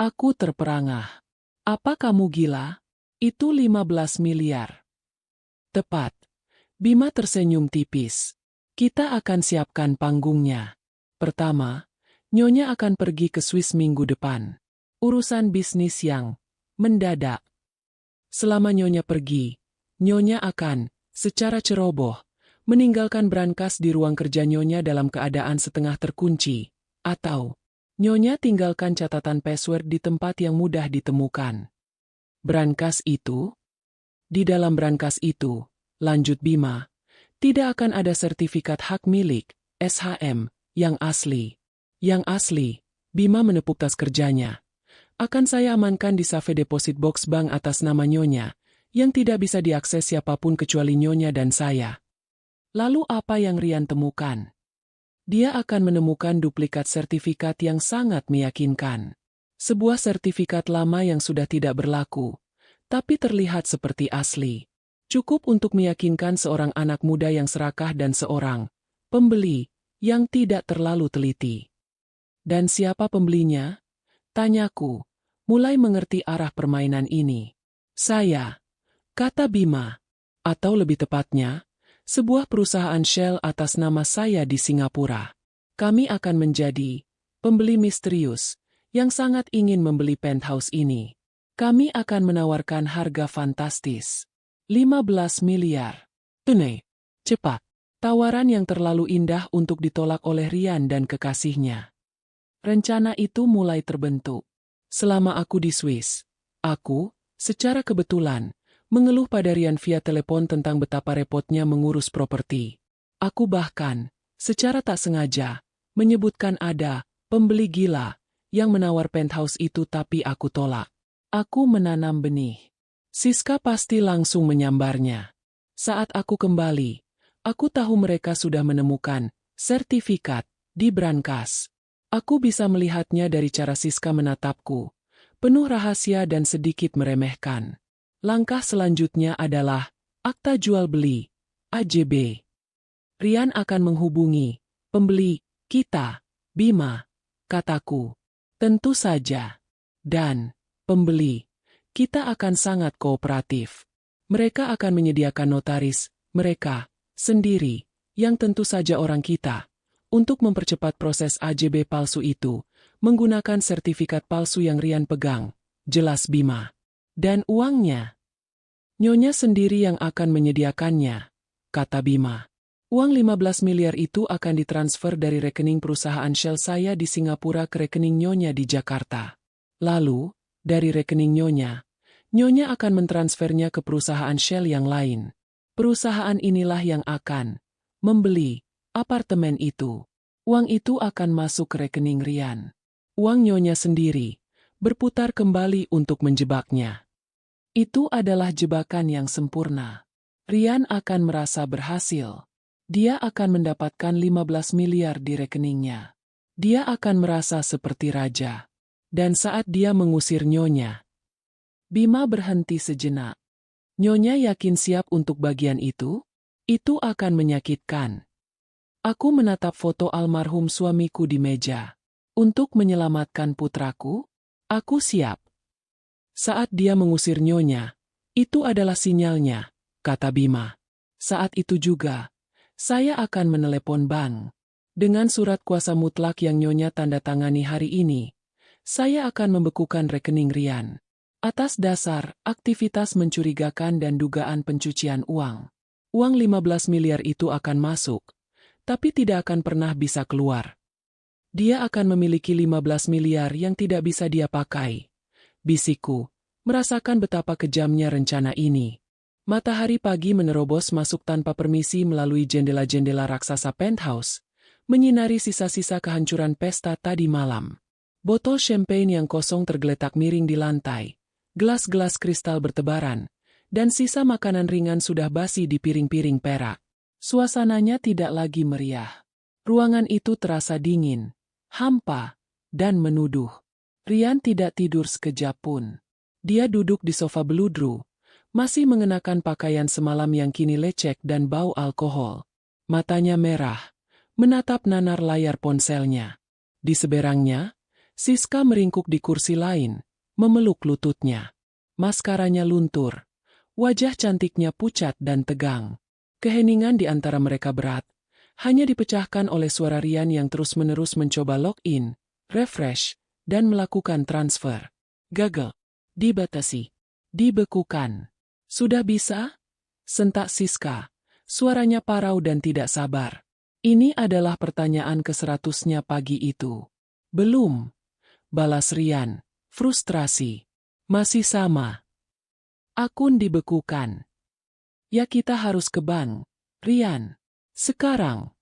Aku terperangah. Apa kamu gila? Itu 15 miliar. Tepat. Bima tersenyum tipis. Kita akan siapkan panggungnya. Pertama, Nyonya akan pergi ke Swiss minggu depan. Urusan bisnis yang mendadak. Selama Nyonya pergi, Nyonya akan, secara ceroboh, meninggalkan brankas di ruang kerja Nyonya dalam keadaan setengah terkunci, atau Nyonya tinggalkan catatan password di tempat yang mudah ditemukan. Brankas itu? Di dalam brankas itu, lanjut Bima, tidak akan ada sertifikat hak milik, SHM, yang asli. Yang asli, Bima menepuk tas kerjanya. Akan saya amankan di safe deposit box bank atas nama Nyonya, yang tidak bisa diakses siapapun kecuali Nyonya dan saya. Lalu apa yang Rian temukan? Dia akan menemukan duplikat sertifikat yang sangat meyakinkan. Sebuah sertifikat lama yang sudah tidak berlaku, tapi terlihat seperti asli. Cukup untuk meyakinkan seorang anak muda yang serakah dan seorang pembeli yang tidak terlalu teliti. Dan siapa pembelinya? Tanyaku, mulai mengerti arah permainan ini. Saya, kata Bima, atau lebih tepatnya, sebuah perusahaan Shell atas nama saya di Singapura. Kami akan menjadi pembeli misterius yang sangat ingin membeli penthouse ini. Kami akan menawarkan harga fantastis. 15 miliar. Tunai. Cepat. Tawaran yang terlalu indah untuk ditolak oleh Rian dan kekasihnya. Rencana itu mulai terbentuk. Selama aku di Swiss, aku, secara kebetulan, mengeluh pada Rian via telepon tentang betapa repotnya mengurus properti. Aku bahkan, secara tak sengaja, menyebutkan ada pembeli gila yang menawar penthouse itu tapi aku tolak. Aku menanam benih. Siska pasti langsung menyambarnya. Saat aku kembali, aku tahu mereka sudah menemukan sertifikat di brankas. Aku bisa melihatnya dari cara Siska menatapku, penuh rahasia dan sedikit meremehkan. Langkah selanjutnya adalah akta jual beli, AJB. Rian akan menghubungi pembeli kita, Bima, kataku. Tentu saja. Dan pembeli kita akan sangat kooperatif. Mereka akan menyediakan notaris, mereka sendiri, yang tentu saja orang kita, untuk mempercepat proses AJB palsu itu, menggunakan sertifikat palsu yang Rian pegang, jelas Bima. Dan uangnya. Nyonya sendiri yang akan menyediakannya, kata Bima. Uang 15 miliar itu akan ditransfer dari rekening perusahaan Shell saya di Singapura ke rekening Nyonya di Jakarta. Lalu, dari rekening Nyonya akan mentransfernya ke perusahaan Shell yang lain. Perusahaan inilah yang akan membeli apartemen itu. Uang itu akan masuk ke rekening Rian. Uang nyonya sendiri berputar kembali untuk menjebaknya. Itu adalah jebakan yang sempurna. Rian akan merasa berhasil. Dia akan mendapatkan 15 miliar di rekeningnya. Dia akan merasa seperti raja. Dan saat dia mengusir nyonya, Bima berhenti sejenak. Nyonya yakin siap untuk bagian itu? Itu akan menyakitkan. Aku menatap foto almarhum suamiku di meja. Untuk menyelamatkan putraku, aku siap. Saat dia mengusir nyonya, itu adalah sinyalnya, kata Bima. Saat itu juga, saya akan menelepon bank. Dengan surat kuasa mutlak yang nyonya tanda tangani hari ini, saya akan membekukan rekening Rian. Atas dasar aktivitas mencurigakan dan dugaan pencucian uang. Uang 15 miliar itu akan masuk, tapi tidak akan pernah bisa keluar. Dia akan memiliki 15 miliar yang tidak bisa dia pakai. Bisikku, merasakan betapa kejamnya rencana ini. Matahari pagi menerobos masuk tanpa permisi melalui jendela-jendela raksasa penthouse, menyinari sisa-sisa kehancuran pesta tadi malam. Botol champagne yang kosong tergeletak miring di lantai, gelas-gelas kristal bertebaran, dan sisa makanan ringan sudah basi di piring-piring perak. Suasananya tidak lagi meriah. Ruangan itu terasa dingin, hampa, dan menuduh. Rian tidak tidur sekejap pun. Dia duduk di sofa beludru, masih mengenakan pakaian semalam yang kini lecek dan bau alkohol. Matanya merah, menatap nanar layar ponselnya. Di seberangnya, Siska meringkuk di kursi lain, memeluk lututnya. Maskaranya luntur, wajah cantiknya pucat dan tegang. Keheningan di antara mereka berat, hanya dipecahkan oleh suara Rian yang terus-menerus mencoba login, refresh, dan melakukan transfer. Gagal. Dibatasi. Dibekukan. Sudah bisa? Sentak Siska. Suaranya parau dan tidak sabar. Ini adalah pertanyaan ke-100-nya pagi itu. Belum. Balas Rian. Frustrasi. Masih sama. Akun dibekukan. Ya kita harus ke bank, Rian. Sekarang.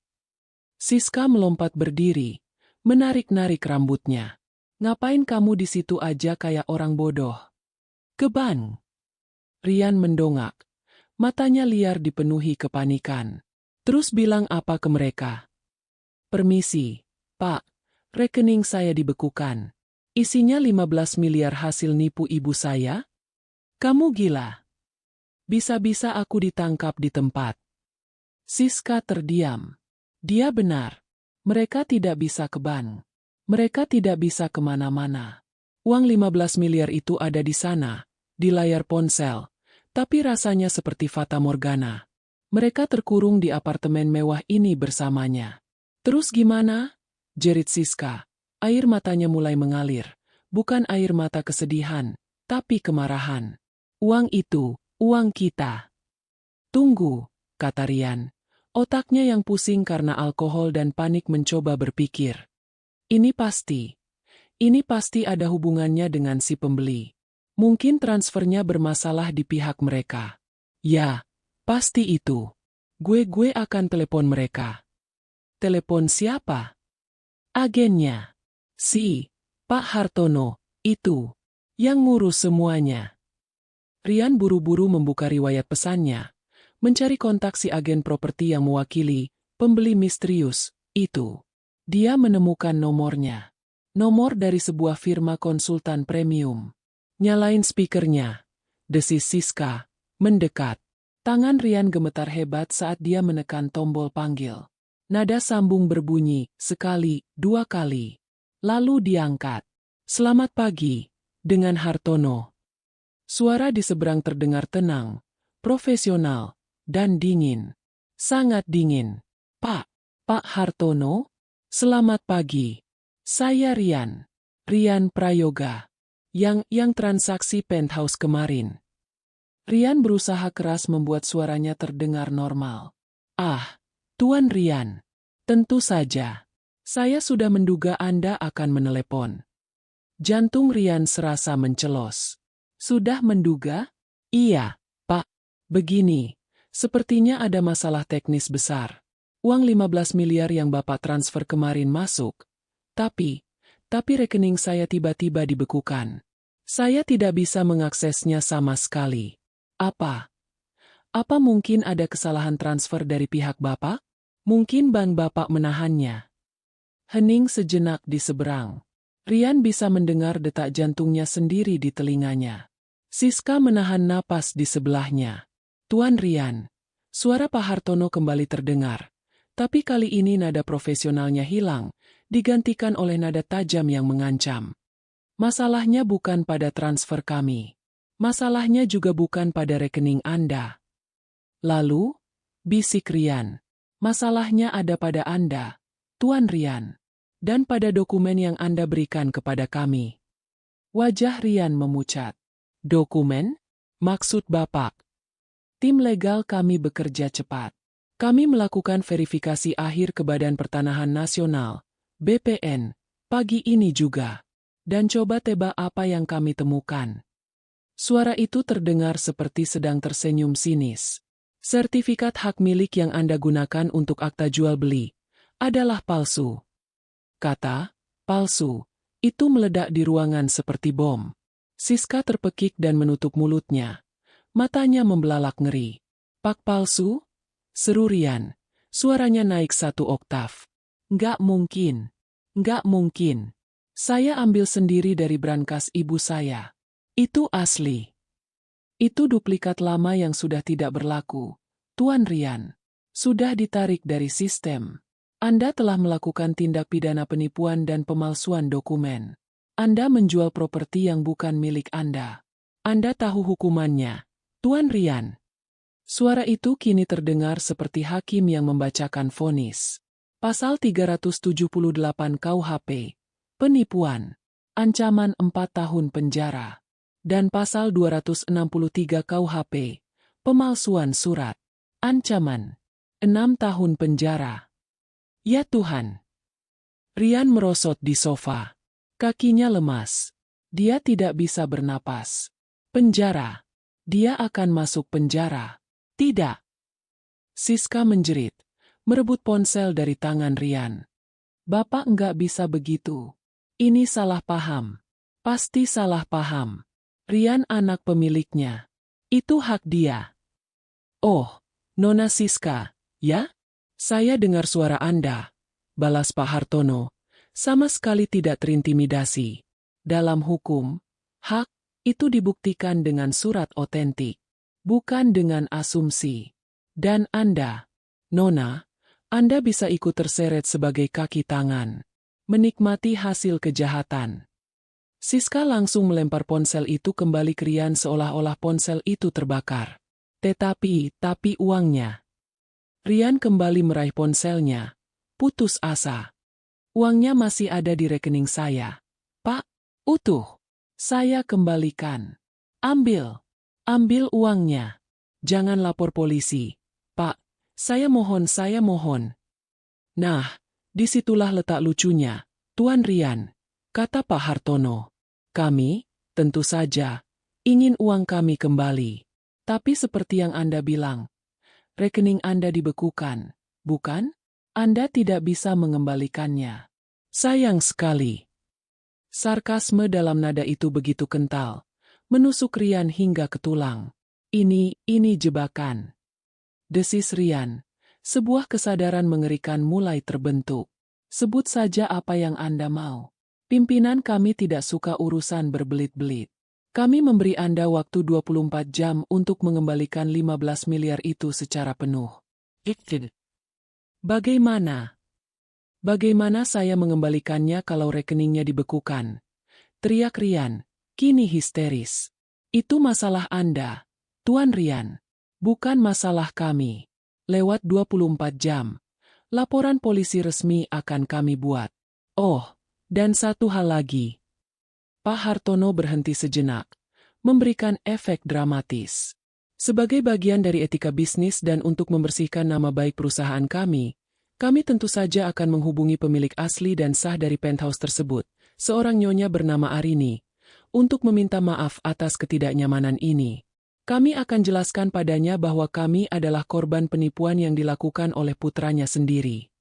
Siska melompat berdiri, menarik-narik rambutnya. Ngapain kamu di situ aja kayak orang bodoh? Ke bank. Rian mendongak. Matanya liar dipenuhi kepanikan. Terus bilang apa ke mereka? Permisi, Pak. Rekening saya dibekukan. Isinya 15 miliar hasil nipu ibu saya? Kamu gila. Bisa-bisa aku ditangkap di tempat. Siska terdiam. Dia benar. Mereka tidak bisa ke bank. Mereka tidak bisa kemana-mana. Uang 15 miliar itu ada di sana, di layar ponsel, tapi rasanya seperti fata morgana. Mereka terkurung di apartemen mewah ini bersamanya. Terus gimana? Jerit Siska. Air matanya mulai mengalir. Bukan air mata kesedihan, tapi kemarahan. Uang itu, uang kita. Tunggu, kata Rian. Otaknya yang pusing karena alkohol dan panik mencoba berpikir. Ini pasti ada hubungannya dengan si pembeli. Mungkin transfernya bermasalah di pihak mereka. Ya, pasti itu. Gue akan telepon mereka. Telepon siapa? Agennya. Si Pak Hartono, itu. Yang ngurus semuanya. Rian buru-buru membuka riwayat pesannya, mencari kontak si agen properti yang mewakili pembeli misterius itu. Dia menemukan nomornya. Nomor dari sebuah firma konsultan premium. Nyalain speakernya. Desis Siska, mendekat. Tangan Rian gemetar hebat saat dia menekan tombol panggil. Nada sambung berbunyi, sekali, dua kali. Lalu diangkat. Selamat pagi, dengan Hartono. Suara di seberang terdengar tenang, profesional, dan dingin. Sangat dingin. Pak Hartono? Selamat pagi. Saya Rian. Rian Prayoga. Yang transaksi penthouse kemarin. Rian berusaha keras membuat suaranya terdengar normal. Ah, Tuan Rian. Tentu saja. Saya sudah menduga Anda akan menelepon. Jantung Rian serasa mencelos. Sudah menduga? Iya, Pak. Begini, sepertinya ada masalah teknis besar. Uang 15 miliar yang Bapak transfer kemarin masuk. Tapi rekening saya tiba-tiba dibekukan. Saya tidak bisa mengaksesnya sama sekali. Apa mungkin ada kesalahan transfer dari pihak Bapak? Mungkin bank Bapak menahannya. Hening sejenak di seberang. Rian bisa mendengar detak jantungnya sendiri di telinganya. Siska menahan napas di sebelahnya. Tuan Rian. Suara Pak Hartono kembali terdengar. Tapi kali ini nada profesionalnya hilang, digantikan oleh nada tajam yang mengancam. Masalahnya bukan pada transfer kami. Masalahnya juga bukan pada rekening Anda. Lalu, bisik Rian. Masalahnya ada pada Anda, Tuan Rian. Dan pada dokumen yang Anda berikan kepada kami. Wajah Rian memucat. Dokumen? Maksud Bapak? Tim legal kami bekerja cepat. Kami melakukan verifikasi akhir ke Badan Pertanahan Nasional, BPN, pagi ini juga. Dan coba tebak apa yang kami temukan. Suara itu terdengar seperti sedang tersenyum sinis. Sertifikat hak milik yang Anda gunakan untuk akta jual beli adalah palsu. Kata, palsu, itu meledak di ruangan seperti bom. Siska terpekik dan menutup mulutnya. Matanya membelalak ngeri. Pak palsu? Seru Rian. Suaranya naik 1 oktav. Nggak mungkin. Nggak mungkin. Saya ambil sendiri dari brankas ibu saya. Itu asli. Itu duplikat lama yang sudah tidak berlaku. Tuan Rian. Sudah ditarik dari sistem. Anda telah melakukan tindak pidana penipuan dan pemalsuan dokumen. Anda menjual properti yang bukan milik Anda. Anda tahu hukumannya, Tuan Rian. Suara itu kini terdengar seperti hakim yang membacakan vonis. Pasal 378 KUHP, penipuan, ancaman 4 tahun penjara. Dan pasal 263 KUHP, pemalsuan surat, ancaman 6 tahun penjara. Ya Tuhan. Rian merosot di sofa. Kakinya lemas. Dia tidak bisa bernapas. Penjara. Dia akan masuk penjara. Tidak. Siska menjerit, merebut ponsel dari tangan Rian. Bapak enggak bisa begitu. Ini salah paham. Pasti salah paham. Rian anak pemiliknya. Itu hak dia. Oh, Nona Siska, ya? Saya dengar suara Anda. Balas Pak Hartono. Sama sekali tidak terintimidasi. Dalam hukum, hak itu dibuktikan dengan surat otentik. Bukan dengan asumsi. Dan Anda, Nona, Anda bisa ikut terseret sebagai kaki tangan. Menikmati hasil kejahatan. Siska langsung melempar ponsel itu kembali ke Rian seolah-olah ponsel itu terbakar. Tapi uangnya. Rian kembali meraih ponselnya. Putus asa. Uangnya masih ada di rekening saya. Pak, utuh. Saya kembalikan. Ambil uangnya. Jangan lapor polisi. Pak, saya mohon. Nah, disitulah letak lucunya, Tuan Rian, kata Pak Hartono. Kami, tentu saja, ingin uang kami kembali. Tapi seperti yang Anda bilang, rekening Anda dibekukan, bukan? Anda tidak bisa mengembalikannya. Sayang sekali. Sarkasme dalam nada itu begitu kental. Menusuk Rian hingga ke tulang. Ini jebakan. Desis Rian. Sebuah kesadaran mengerikan mulai terbentuk. Sebut saja apa yang Anda mau. Pimpinan kami tidak suka urusan berbelit-belit. Kami memberi Anda waktu 24 jam untuk mengembalikan 15 miliar itu secara penuh. Bagaimana? Bagaimana saya mengembalikannya kalau rekeningnya dibekukan? Teriak Rian, kini histeris. Itu masalah Anda, Tuan Rian. Bukan masalah kami. Lewat 24 jam. Laporan polisi resmi akan kami buat. Oh, dan satu hal lagi. Pak Hartono berhenti sejenak, memberikan efek dramatis. Sebagai bagian dari etika bisnis dan untuk membersihkan nama baik perusahaan kami tentu saja akan menghubungi pemilik asli dan sah dari penthouse tersebut, seorang nyonya bernama Arini, untuk meminta maaf atas ketidaknyamanan ini. Kami akan jelaskan padanya bahwa kami adalah korban penipuan yang dilakukan oleh putranya sendiri.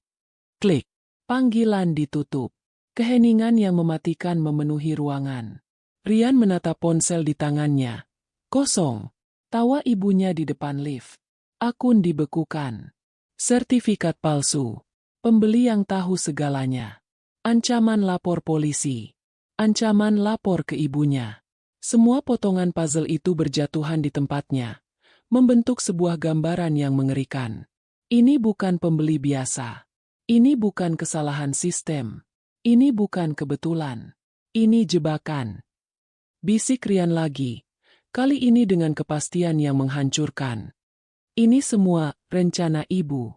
Klik. Panggilan ditutup. Keheningan yang mematikan memenuhi ruangan. Rian menatap ponsel di tangannya. Kosong. Tawa ibunya di depan lift. Akun dibekukan. Sertifikat palsu. Pembeli yang tahu segalanya. Ancaman lapor polisi. Ancaman lapor ke ibunya. Semua potongan puzzle itu berjatuhan di tempatnya, membentuk sebuah gambaran yang mengerikan. Ini bukan pembeli biasa. Ini bukan kesalahan sistem. Ini bukan kebetulan. Ini jebakan. Bisik Rian lagi, kali ini dengan kepastian yang menghancurkan. Ini semua rencana ibu.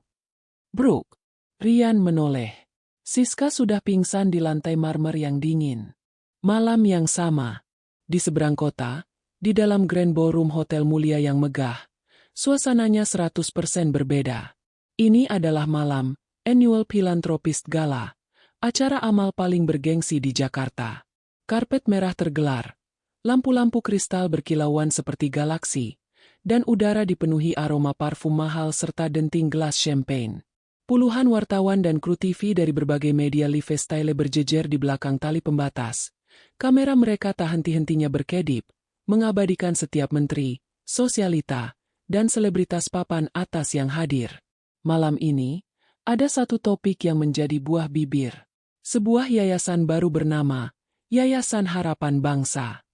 Brooke. Rian menoleh. Siska sudah pingsan di lantai marmer yang dingin. Malam yang sama. Di seberang kota, di dalam Grand Ballroom Hotel mulia yang megah, suasananya 100% berbeda. Ini adalah malam Annual Philanthropist Gala, acara amal paling bergengsi di Jakarta. Karpet merah tergelar, lampu-lampu kristal berkilauan seperti galaksi, dan udara dipenuhi aroma parfum mahal serta denting gelas champagne. Puluhan wartawan dan kru TV dari berbagai media lifestyle berjejer di belakang tali pembatas. Kamera mereka tak henti-hentinya berkedip, mengabadikan setiap menteri, sosialita, dan selebritas papan atas yang hadir. Malam ini, ada satu topik yang menjadi buah bibir. Sebuah yayasan baru bernama Yayasan Harapan Bangsa.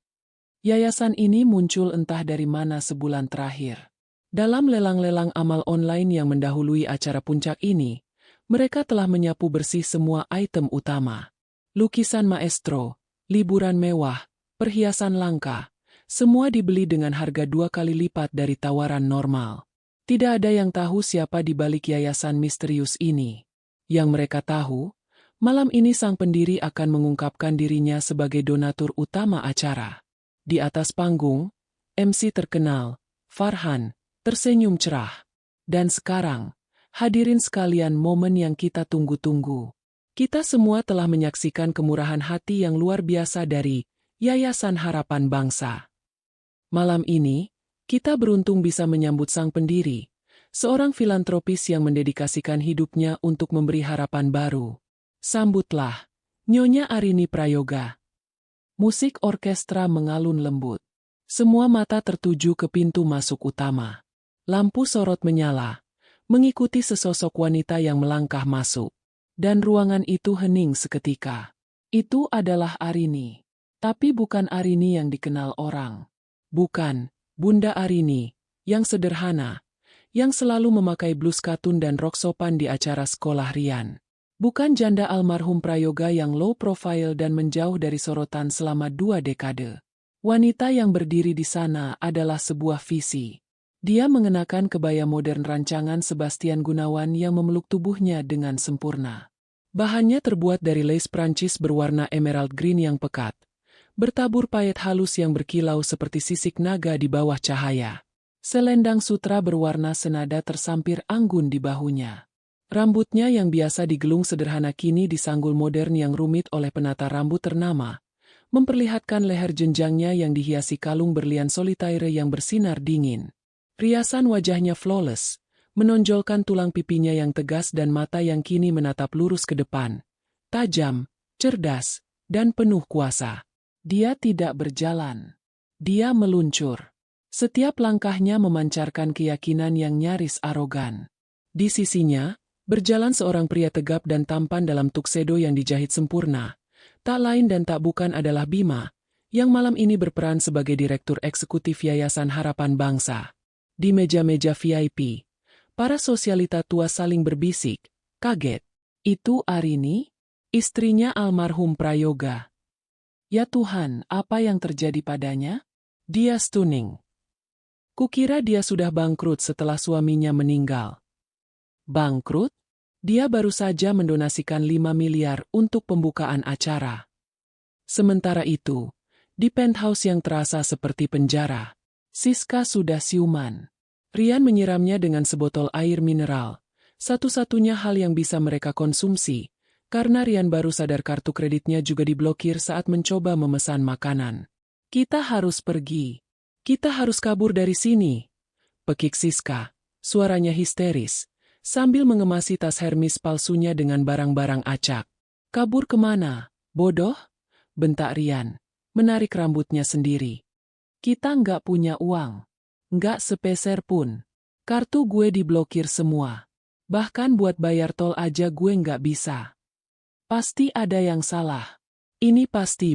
Yayasan ini muncul entah dari mana sebulan terakhir. Dalam lelang-lelang amal online yang mendahului acara puncak ini, mereka telah menyapu bersih semua item utama. Lukisan maestro, liburan mewah, perhiasan langka, semua dibeli dengan harga 2 kali lipat dari tawaran normal. Tidak ada yang tahu siapa di balik yayasan misterius ini. Yang mereka tahu, malam ini sang pendiri akan mengungkapkan dirinya sebagai donatur utama acara. Di atas panggung, MC terkenal, Farhan, tersenyum cerah. Dan sekarang, hadirin sekalian, momen yang kita tunggu-tunggu. Kita semua telah menyaksikan kemurahan hati yang luar biasa dari Yayasan Harapan Bangsa. Malam ini, kita beruntung bisa menyambut sang pendiri, seorang filantropis yang mendedikasikan hidupnya untuk memberi harapan baru. Sambutlah, Nyonya Arini Prayoga. Musik orkestra mengalun lembut. Semua mata tertuju ke pintu masuk utama. Lampu sorot menyala, mengikuti sesosok wanita yang melangkah masuk. Dan ruangan itu hening seketika. Itu adalah Arini. Tapi bukan Arini yang dikenal orang. Bukan, Bunda Arini, yang sederhana, yang selalu memakai blus katun dan rok sopan di acara sekolah Rian. Bukan janda almarhum Prayoga yang low profile dan menjauh dari sorotan selama 2 dekade. Wanita yang berdiri di sana adalah sebuah visi. Dia mengenakan kebaya modern rancangan Sebastian Gunawan yang memeluk tubuhnya dengan sempurna. Bahannya terbuat dari lace Prancis berwarna emerald green yang pekat, bertabur payet halus yang berkilau seperti sisik naga di bawah cahaya. Selendang sutra berwarna senada tersampir anggun di bahunya. Rambutnya yang biasa digelung sederhana kini disanggul modern yang rumit oleh penata rambut ternama, memperlihatkan leher jenjangnya yang dihiasi kalung berlian solitaire yang bersinar dingin. Riasan wajahnya flawless, menonjolkan tulang pipinya yang tegas dan mata yang kini menatap lurus ke depan. Tajam, cerdas, dan penuh kuasa. Dia tidak berjalan. Dia meluncur. Setiap langkahnya memancarkan keyakinan yang nyaris arogan. Di sisinya, berjalan seorang pria tegap dan tampan dalam tuxedo yang dijahit sempurna. Tak lain dan tak bukan adalah Bima, yang malam ini berperan sebagai Direktur Eksekutif Yayasan Harapan Bangsa. Di meja-meja VIP, para sosialita tua saling berbisik, kaget. Itu Arini? Istrinya almarhum Prayoga. Ya Tuhan, apa yang terjadi padanya? Dia stunning. Kukira dia sudah bangkrut setelah suaminya meninggal. Bangkrut? Dia baru saja mendonasikan 5 miliar untuk pembukaan acara. Sementara itu, di penthouse yang terasa seperti penjara, Siska sudah siuman. Rian menyiramnya dengan sebotol air mineral, satu-satunya hal yang bisa mereka konsumsi, karena Rian baru sadar kartu kreditnya juga diblokir saat mencoba memesan makanan. Kita harus pergi. Kita harus kabur dari sini, pekik Siska, suaranya histeris, sambil mengemasi tas Hermes palsunya dengan barang-barang acak. Kabur kemana, bodoh? Bentak Rian, menarik rambutnya sendiri. Kita nggak punya uang. Nggak sepeser pun. Kartu gue diblokir semua. Bahkan buat bayar tol aja gue nggak bisa. Pasti ada yang salah. Ini pasti.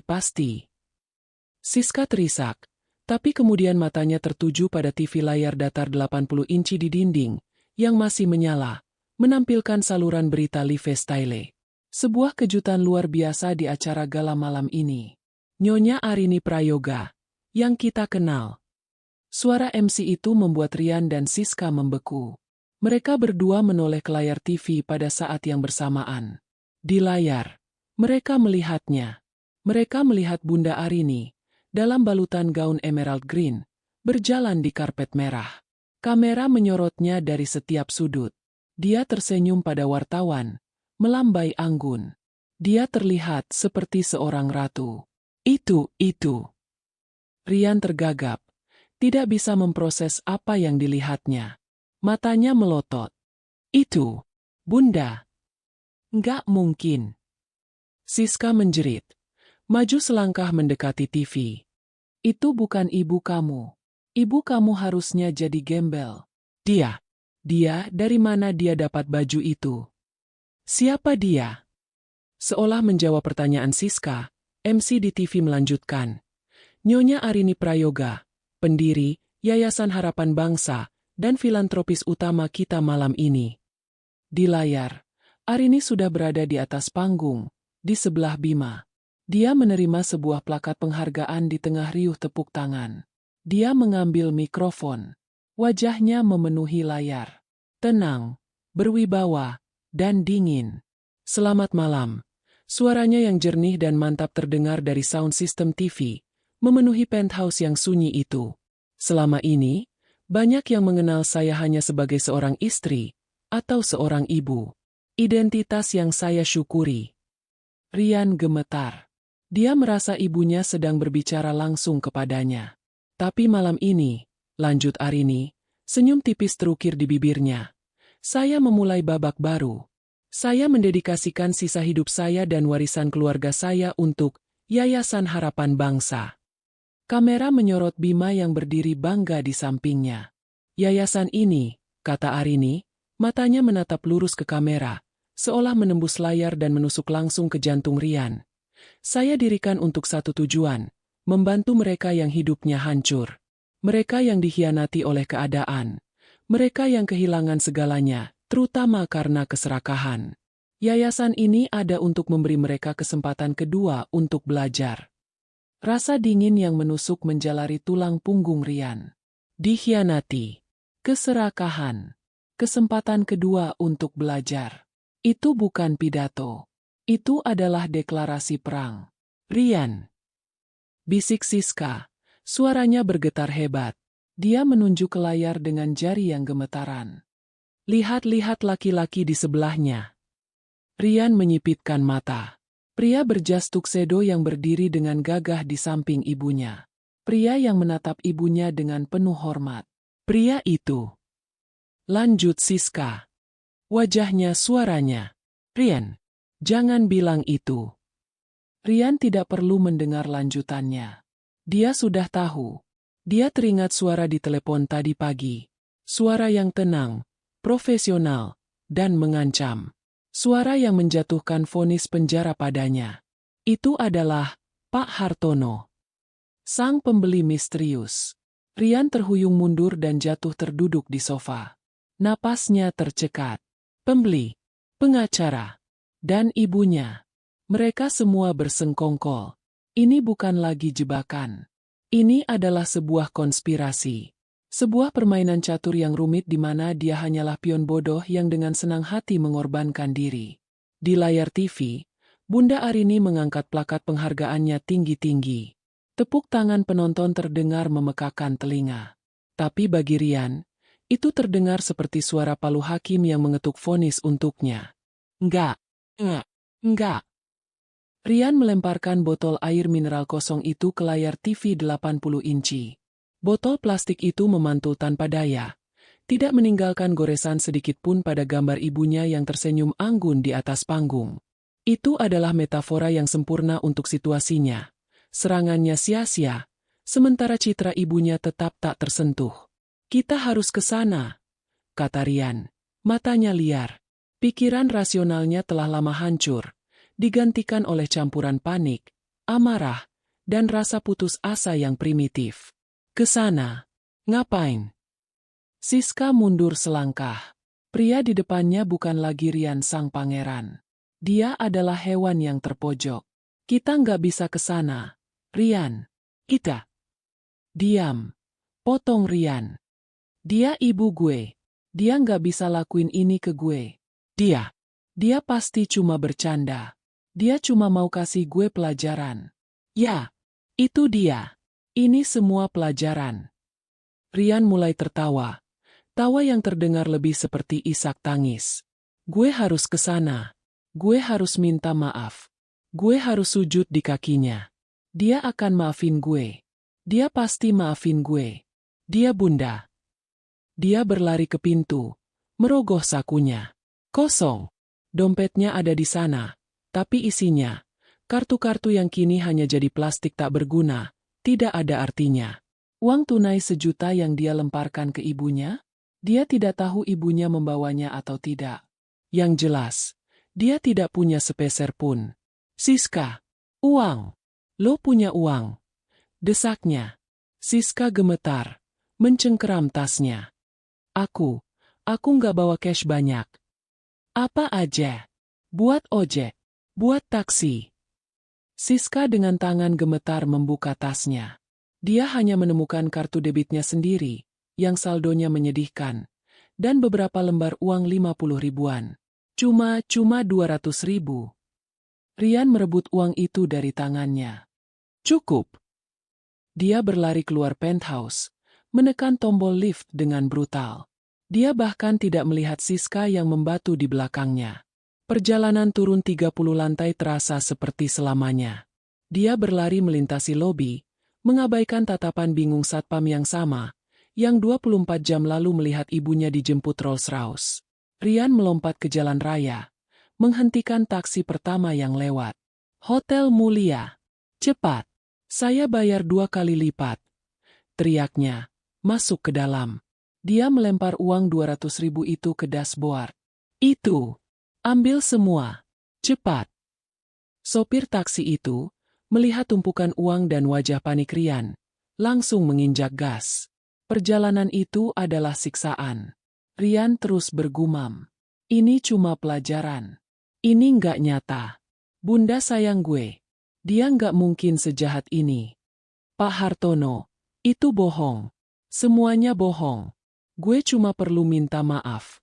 Siska terisak, tapi kemudian matanya tertuju pada TV layar datar 80 inci di dinding, yang masih menyala, menampilkan saluran berita Live Style. Sebuah kejutan luar biasa di acara gala malam ini. Nyonya Arini Prayoga, yang kita kenal. Suara MC itu membuat Rian dan Siska membeku. Mereka berdua menoleh ke layar TV pada saat yang bersamaan. Di layar, mereka melihatnya. Mereka melihat Bunda Arini, dalam balutan gaun emerald green, berjalan di karpet merah. Kamera menyorotnya dari setiap sudut. Dia tersenyum pada wartawan, melambai anggun. Dia terlihat seperti seorang ratu. Itu. Rian tergagap, tidak bisa memproses apa yang dilihatnya. Matanya melotot. Itu, Bunda. Nggak mungkin. Siska menjerit, maju selangkah mendekati TV. Itu bukan ibu kamu. Ibu kamu harusnya jadi gembel. Dia dari mana dia dapat baju itu? Siapa dia? Seolah menjawab pertanyaan Siska, MC di TV melanjutkan. Nyonya Arini Prayoga, pendiri, Yayasan Harapan Bangsa, dan filantropis utama kita malam ini. Di layar, Arini sudah berada di atas panggung, di sebelah Bima. Dia menerima sebuah plakat penghargaan di tengah riuh tepuk tangan. Dia mengambil mikrofon. Wajahnya memenuhi layar. Tenang, berwibawa, dan dingin. Selamat malam. Suaranya yang jernih dan mantap terdengar dari sound system TV, memenuhi penthouse yang sunyi itu. Selama ini, banyak yang mengenal saya hanya sebagai seorang istri, atau seorang ibu. Identitas yang saya syukuri. Rian gemetar. Dia merasa ibunya sedang berbicara langsung kepadanya. Tapi malam ini, lanjut Arini, senyum tipis terukir di bibirnya. Saya memulai babak baru. Saya mendedikasikan sisa hidup saya dan warisan keluarga saya untuk Yayasan Harapan Bangsa. Kamera menyorot Bima yang berdiri bangga di sampingnya. Yayasan ini, kata Arini, matanya menatap lurus ke kamera, seolah menembus layar dan menusuk langsung ke jantung Rian. Saya dirikan untuk satu tujuan, membantu mereka yang hidupnya hancur. Mereka yang dikhianati oleh keadaan. Mereka yang kehilangan segalanya, terutama karena keserakahan. Yayasan ini ada untuk memberi mereka kesempatan kedua untuk belajar. Rasa dingin yang menusuk menjalari tulang punggung Rian. Dikhianati. Keserakahan. Kesempatan kedua untuk belajar. Itu bukan pidato. Itu adalah deklarasi perang. Rian. Bisik Siska. Suaranya bergetar hebat. Dia menunjuk ke layar dengan jari yang gemetaran. Lihat-lihat laki-laki di sebelahnya. Rian menyipitkan mata. Pria berjas tuxedo yang berdiri dengan gagah di samping ibunya. Pria yang menatap ibunya dengan penuh hormat. Pria itu. Lanjut Siska. Wajahnya suaranya. Rian. Jangan bilang itu. Rian tidak perlu mendengar lanjutannya. Dia sudah tahu. Dia teringat suara di telepon tadi pagi. Suara yang tenang, profesional, dan mengancam. Suara yang menjatuhkan vonis penjara padanya. Itu adalah Pak Hartono. Sang pembeli misterius. Rian terhuyung mundur dan jatuh terduduk di sofa. Napasnya tercekat. Pembeli, pengacara, dan ibunya. Mereka semua bersengkongkol. Ini bukan lagi jebakan. Ini adalah sebuah konspirasi. Sebuah permainan catur yang rumit di mana dia hanyalah pion bodoh yang dengan senang hati mengorbankan diri. Di layar TV, Bunda Arini mengangkat plakat penghargaannya tinggi-tinggi. Tepuk tangan penonton terdengar memekakan telinga. Tapi bagi Rian, itu terdengar seperti suara palu hakim yang mengetuk vonis untuknya. Enggak. Rian melemparkan botol air mineral kosong itu ke layar TV 80 inci. Botol plastik itu memantul tanpa daya, tidak meninggalkan goresan sedikit pun pada gambar ibunya yang tersenyum anggun di atas panggung. Itu adalah metafora yang sempurna untuk situasinya. Serangannya sia-sia, sementara citra ibunya tetap tak tersentuh. Kita harus ke sana, kata Rian. Matanya liar. Pikiran rasionalnya telah lama hancur, digantikan oleh campuran panik, amarah, dan rasa putus asa yang primitif. Ke sana. Ngapain? Siska mundur selangkah. Pria di depannya bukan lagi Rian sang pangeran. Dia adalah hewan yang terpojok. Kita nggak bisa ke sana, Rian. Kita. Diam. Potong Rian. Dia ibu gue. Dia nggak bisa lakuin ini ke gue. Dia pasti cuma bercanda. Dia cuma mau kasih gue pelajaran. Ya, itu dia. Ini semua pelajaran. Rian mulai tertawa. Tawa yang terdengar lebih seperti isak tangis. Gue harus ke sana. Gue harus minta maaf. Gue harus sujud di kakinya. Dia akan maafin gue. Dia pasti maafin gue. Dia bunda. Dia berlari ke pintu, merogoh sakunya. Kosong. Dompetnya ada di sana, tapi isinya, kartu-kartu yang kini hanya jadi plastik tak berguna, tidak ada artinya. Uang tunai 1 juta yang dia lemparkan ke ibunya? Dia tidak tahu ibunya membawanya atau tidak. Yang jelas, dia tidak punya sepeser pun. Siska, uang. Lo punya uang. Desaknya. Siska gemetar, mencengkeram tasnya. Aku nggak bawa cash banyak. Apa aja? Buat ojek, buat taksi. Siska dengan tangan gemetar membuka tasnya. Dia hanya menemukan kartu debitnya sendiri, yang saldonya menyedihkan, dan beberapa lembar uang 50 ribuan. Cuma 200 ribu. Rian merebut uang itu dari tangannya. Cukup. Dia berlari keluar penthouse, menekan tombol lift dengan brutal. Dia bahkan tidak melihat Siska yang membatu di belakangnya. Perjalanan turun 30 lantai terasa seperti selamanya. Dia berlari melintasi lobi, mengabaikan tatapan bingung satpam yang sama, yang 24 jam lalu melihat ibunya dijemput Rolls-Royce. Rian melompat ke jalan raya, menghentikan taksi pertama yang lewat. Hotel Mulia. Cepat. Saya bayar 2 kali lipat. Teriaknya, masuk ke dalam. Dia melempar uang 200 ribu itu ke dashboard. Itu. Ambil semua. Cepat. Sopir taksi itu, melihat tumpukan uang dan wajah panik Rian, langsung menginjak gas. Perjalanan itu adalah siksaan. Rian terus bergumam. Ini cuma pelajaran. Ini nggak nyata. Bunda sayang gue. Dia nggak mungkin sejahat ini. Pak Hartono, itu bohong. Semuanya bohong. Gue cuma perlu minta maaf.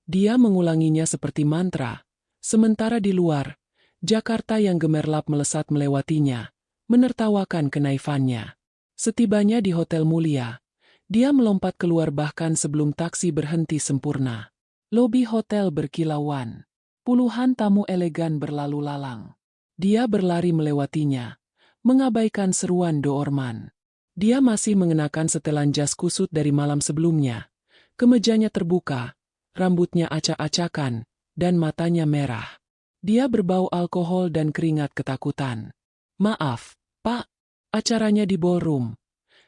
Dia mengulanginya seperti mantra, sementara di luar, Jakarta yang gemerlap melesat melewatinya, menertawakan kenaifannya. Setibanya di Hotel Mulia, dia melompat keluar bahkan sebelum taksi berhenti sempurna. Lobi hotel berkilauan. Puluhan tamu elegan berlalu lalang. Dia berlari melewatinya, mengabaikan seruan doorman. Dia masih mengenakan setelan jas kusut dari malam sebelumnya. Kemejanya terbuka, rambutnya acak-acakan, dan matanya merah. Dia berbau alkohol dan keringat ketakutan. Maaf, Pak, acaranya di ballroom.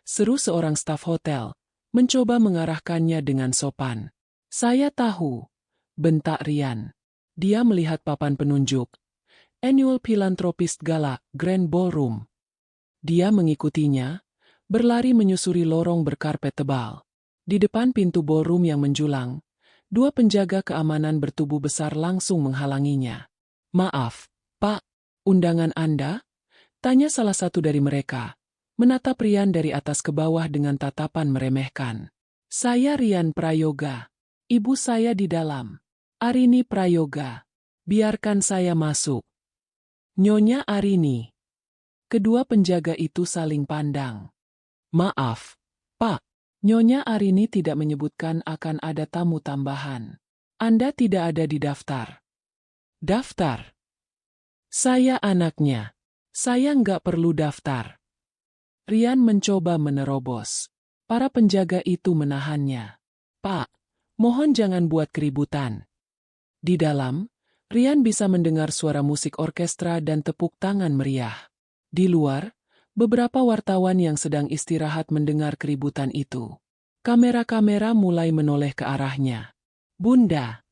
Seru seorang staf hotel, mencoba mengarahkannya dengan sopan. Saya tahu, bentak Rian. Dia melihat papan penunjuk. Annual Philanthropist Gala, Grand Ballroom. Dia mengikutinya, berlari menyusuri lorong berkarpet tebal. Di depan pintu ballroom yang menjulang, 2 penjaga keamanan bertubuh besar langsung menghalanginya. Maaf, Pak, undangan Anda? Tanya salah satu dari mereka, menatap Rian dari atas ke bawah dengan tatapan meremehkan. Saya Rian Prayoga. Ibu saya di dalam. Arini Prayoga. Biarkan saya masuk. Nyonya Arini. Kedua penjaga itu saling pandang. Maaf, Pak. Nyonya Arini tidak menyebutkan akan ada tamu tambahan. Anda tidak ada di daftar. Daftar? Saya anaknya. Saya nggak perlu daftar. Rian mencoba menerobos. Para penjaga itu menahannya. "Pak, mohon jangan buat keributan." Di dalam, Rian bisa mendengar suara musik orkestra dan tepuk tangan meriah. Di luar, beberapa wartawan yang sedang istirahat mendengar keributan itu. Kamera-kamera mulai menoleh ke arahnya. "Bunda!"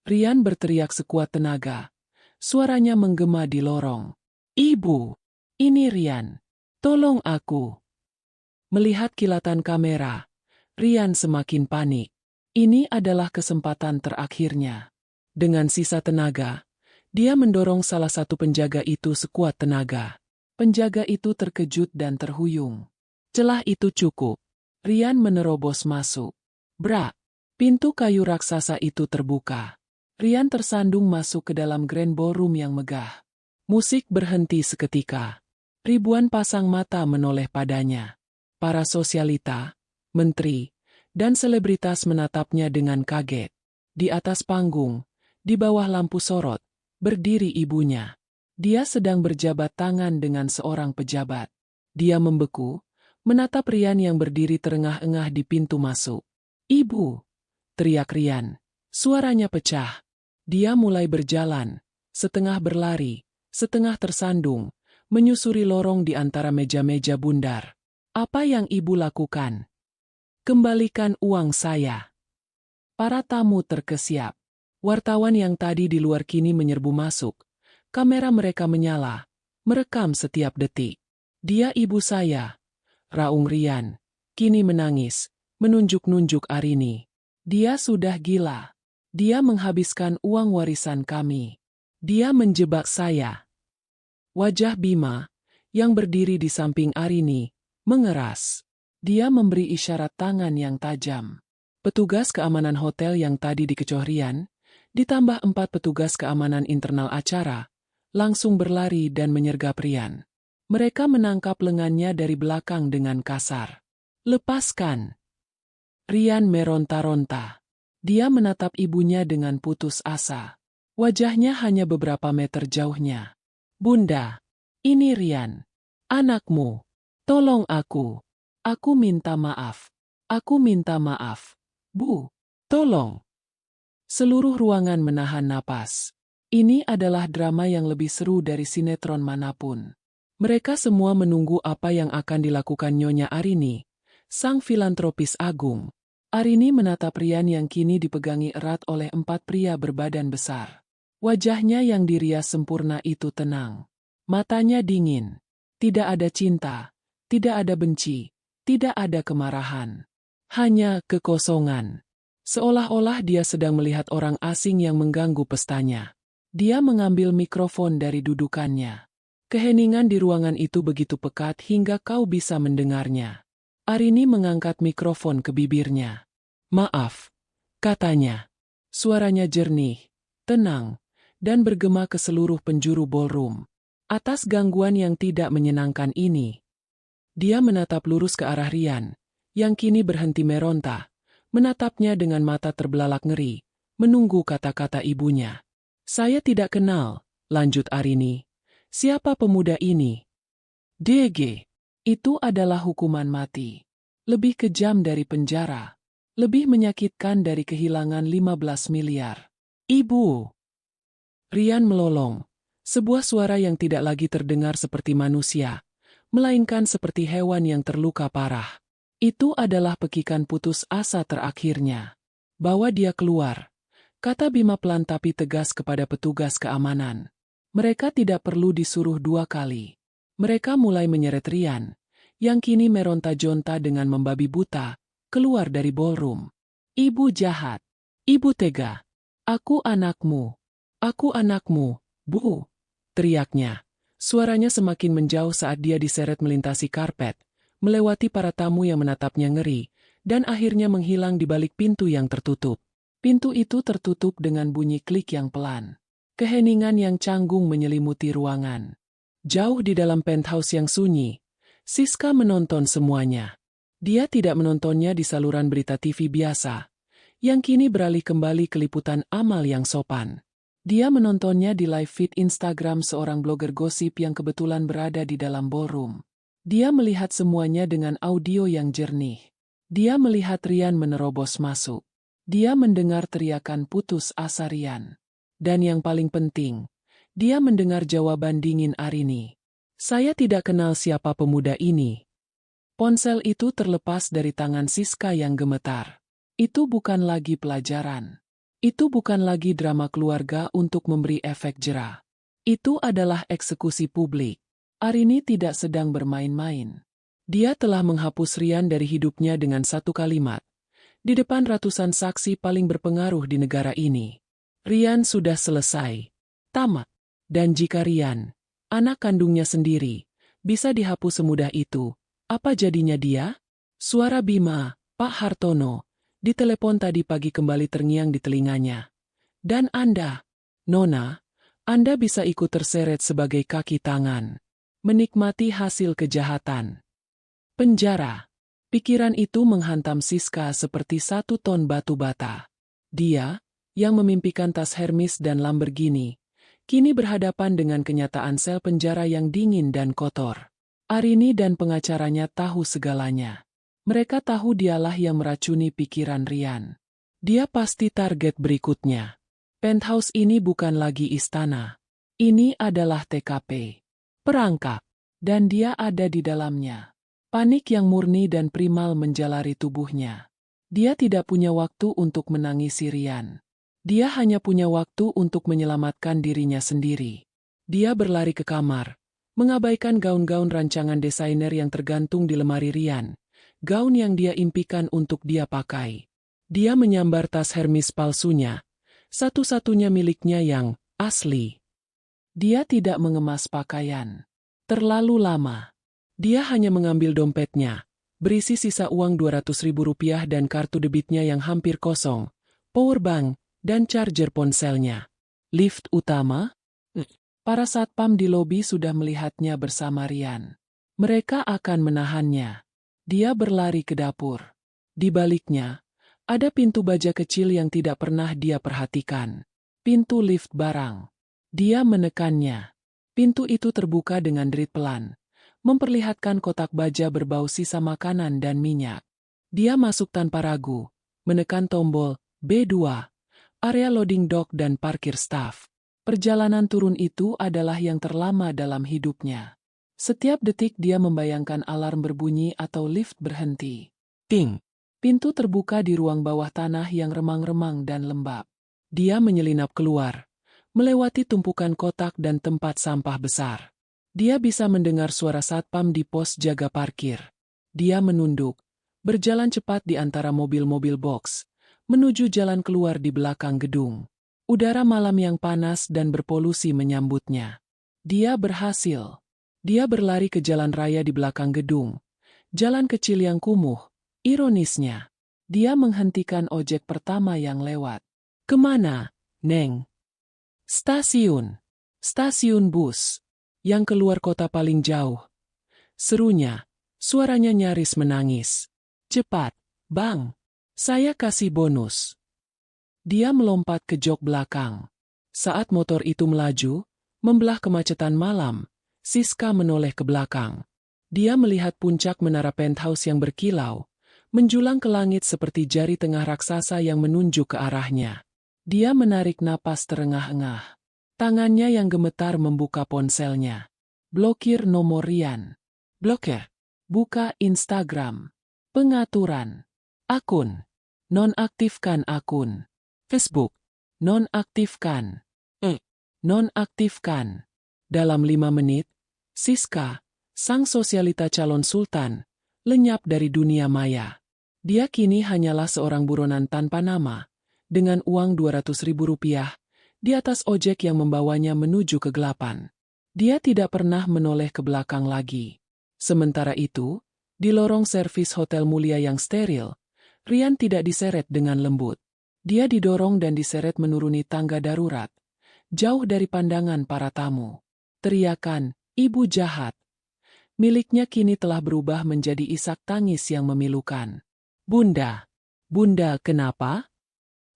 Rian berteriak sekuat tenaga. Suaranya menggema di lorong. "Ibu! Ini Rian! Tolong aku!" Melihat kilatan kamera, Rian semakin panik. Ini adalah kesempatan terakhirnya. Dengan sisa tenaga, dia mendorong salah satu penjaga itu sekuat tenaga. Penjaga itu terkejut dan terhuyung. Celah itu cukup. Rian menerobos masuk. Brak! Pintu kayu raksasa itu terbuka. Rian tersandung masuk ke dalam grand ballroom yang megah. Musik berhenti seketika. Ribuan pasang mata menoleh padanya. Para sosialita, menteri, dan selebritas menatapnya dengan kaget. Di atas panggung, di bawah lampu sorot, berdiri ibunya. Dia sedang berjabat tangan dengan seorang pejabat. Dia membeku, menatap Rian yang berdiri terengah-engah di pintu masuk. "Ibu!" teriak Rian. Suaranya pecah. Dia mulai berjalan, setengah berlari, setengah tersandung, menyusuri lorong di antara meja-meja bundar. "Apa yang ibu lakukan? Kembalikan uang saya." Para tamu terkesiap. Wartawan yang tadi di luar kini menyerbu masuk. Kamera mereka menyala, merekam setiap detik. "Dia ibu saya," raung Rian. Kini menangis, menunjuk-nunjuk Arini. "Dia sudah gila. Dia menghabiskan uang warisan kami. Dia menjebak saya." Wajah Bima, yang berdiri di samping Arini, mengeras. Dia memberi isyarat tangan yang tajam. Petugas keamanan hotel yang tadi dikecoh Rian, ditambah 4 petugas keamanan internal acara, langsung berlari dan menyergap Rian. Mereka menangkap lengannya dari belakang dengan kasar. "Lepaskan!" Rian meronta-ronta. Dia menatap ibunya dengan putus asa. Wajahnya hanya beberapa meter jauhnya. "Bunda, ini Rian. Anakmu. Tolong aku. Aku minta maaf. Aku minta maaf. Bu, tolong." Seluruh ruangan menahan napas. Ini adalah drama yang lebih seru dari sinetron manapun. Mereka semua menunggu apa yang akan dilakukan Nyonya Arini, sang filantropis agung. Arini menatap Rian yang kini dipegangi erat oleh 4 pria berbadan besar. Wajahnya yang dirias sempurna itu tenang. Matanya dingin. Tidak ada cinta, tidak ada benci, tidak ada kemarahan. Hanya kekosongan. Seolah-olah dia sedang melihat orang asing yang mengganggu pestanya. Dia mengambil mikrofon dari dudukannya. Keheningan di ruangan itu begitu pekat hingga kau bisa mendengarnya. Arini mengangkat mikrofon ke bibirnya. "Maaf," katanya. Suaranya jernih, tenang, dan bergema ke seluruh penjuru ballroom. Atas gangguan yang tidak menyenangkan ini, dia menatap lurus ke arah Rian, yang kini berhenti meronta, menatapnya dengan mata terbelalak ngeri, menunggu kata-kata ibunya. "Saya tidak kenal," lanjut Arini. "Siapa pemuda ini?" "DG. Itu adalah hukuman mati. Lebih kejam dari penjara. Lebih menyakitkan dari kehilangan 15 miliar. Ibu!" Rian melolong. Sebuah suara yang tidak lagi terdengar seperti manusia, melainkan seperti hewan yang terluka parah. Itu adalah pekikan putus asa terakhirnya. "Bawa dia keluar," kata Bima pelan tapi tegas kepada petugas keamanan. Mereka tidak perlu disuruh 2 kali. Mereka mulai menyeret Rian, yang kini meronta-jonta dengan membabi buta, keluar dari ballroom. "Ibu jahat. Ibu tega. Aku anakmu. Aku anakmu, Bu," teriaknya. Suaranya semakin menjauh saat dia diseret melintasi karpet, melewati para tamu yang menatapnya ngeri, dan akhirnya menghilang di balik pintu yang tertutup. Pintu itu tertutup dengan bunyi klik yang pelan. Keheningan yang canggung menyelimuti ruangan. Jauh di dalam penthouse yang sunyi, Siska menonton semuanya. Dia tidak menontonnya di saluran berita TV biasa, yang kini beralih kembali ke liputan amal yang sopan. Dia menontonnya di live feed Instagram seorang blogger gosip yang kebetulan berada di dalam ballroom. Dia melihat semuanya dengan audio yang jernih. Dia melihat Rian menerobos masuk. Dia mendengar teriakan putus asa Rian. Dan yang paling penting, dia mendengar jawaban dingin Arini. Saya tidak kenal siapa pemuda ini. Ponsel itu terlepas dari tangan Siska yang gemetar. Itu bukan lagi pelajaran. Itu bukan lagi drama keluarga untuk memberi efek jera. Itu adalah eksekusi publik. Arini tidak sedang bermain-main. Dia telah menghapus Rian dari hidupnya dengan satu kalimat. Di depan ratusan saksi paling berpengaruh di negara ini. Rian sudah selesai. Tamat. Dan jika Rian, anak kandungnya sendiri, bisa dihapus semudah itu, apa jadinya dia? Suara Bima, Pak Hartono, di telepon tadi pagi kembali terngiang di telinganya. Dan Anda, Nona, Anda bisa ikut terseret sebagai kaki tangan. Menikmati hasil kejahatan. Penjara. Pikiran itu menghantam Siska seperti 1 ton batu bata. Dia, yang memimpikan tas Hermes dan Lamborghini, kini berhadapan dengan kenyataan sel penjara yang dingin dan kotor. Arini dan pengacaranya tahu segalanya. Mereka tahu dialah yang meracuni pikiran Rian. Dia pasti target berikutnya. Penthouse ini bukan lagi istana. Ini adalah TKP. Perangkap. Dan dia ada di dalamnya. Panik yang murni dan primal menjalari tubuhnya. Dia tidak punya waktu untuk menangisi Rian. Dia hanya punya waktu untuk menyelamatkan dirinya sendiri. Dia berlari ke kamar, mengabaikan gaun-gaun rancangan desainer yang tergantung di lemari Rian. Gaun yang dia impikan untuk dia pakai. Dia menyambar tas Hermes palsunya, satu-satunya miliknya yang asli. Dia tidak mengemas pakaian. Terlalu lama. Dia hanya mengambil dompetnya, berisi sisa uang Rp200.000 dan kartu debitnya yang hampir kosong, powerbank, dan charger ponselnya. Lift utama? Para satpam di lobi sudah melihatnya bersama Rian. Mereka akan menahannya. Dia berlari ke dapur. Di baliknya, ada pintu baja kecil yang tidak pernah dia perhatikan. Pintu lift barang. Dia menekannya. Pintu itu terbuka dengan derit pelan, memperlihatkan kotak baja berbau sisa makanan dan minyak. Dia masuk tanpa ragu, menekan tombol B2, area loading dock dan parkir staff. Perjalanan turun itu adalah yang terlama dalam hidupnya. Setiap detik dia membayangkan alarm berbunyi atau lift berhenti. Ting! Pintu terbuka di ruang bawah tanah yang remang-remang dan lembab. Dia menyelinap keluar, melewati tumpukan kotak dan tempat sampah besar. Dia bisa mendengar suara satpam di pos jaga parkir. Dia menunduk, berjalan cepat di antara mobil-mobil box, menuju jalan keluar di belakang gedung. Udara malam yang panas dan berpolusi menyambutnya. Dia berhasil. Dia berlari ke jalan raya di belakang gedung. Jalan kecil yang kumuh, ironisnya. Dia menghentikan ojek pertama yang lewat. Kemana, Neng? Stasiun. Stasiun bus. Yang keluar kota paling jauh. Serunya. Suaranya nyaris menangis. Cepat, Bang. Saya kasih bonus. Dia melompat ke jok belakang. Saat motor itu melaju, membelah kemacetan malam, Siska menoleh ke belakang. Dia melihat puncak menara penthouse yang berkilau, menjulang ke langit seperti jari tengah raksasa yang menunjuk ke arahnya. Dia menarik napas terengah-engah. Tangannya yang gemetar membuka ponselnya. Blokir nomor Rian. Blokir. Buka Instagram. Pengaturan. Akun. Nonaktifkan akun. Facebook. Nonaktifkan. Nonaktifkan. Dalam 5 menit, Siska, sang sosialita calon sultan, lenyap dari dunia maya. Dia kini hanyalah seorang buronan tanpa nama, dengan uang Rp200.000 di atas ojek yang membawanya menuju kegelapan. Dia tidak pernah menoleh ke belakang lagi. Sementara itu, di lorong servis hotel mulia yang steril, Rian tidak diseret dengan lembut. Dia didorong dan diseret menuruni tangga darurat, jauh dari pandangan para tamu. Teriakan, "Ibu jahat!" miliknya kini telah berubah menjadi isak tangis yang memilukan. "Bunda! Bunda, kenapa?"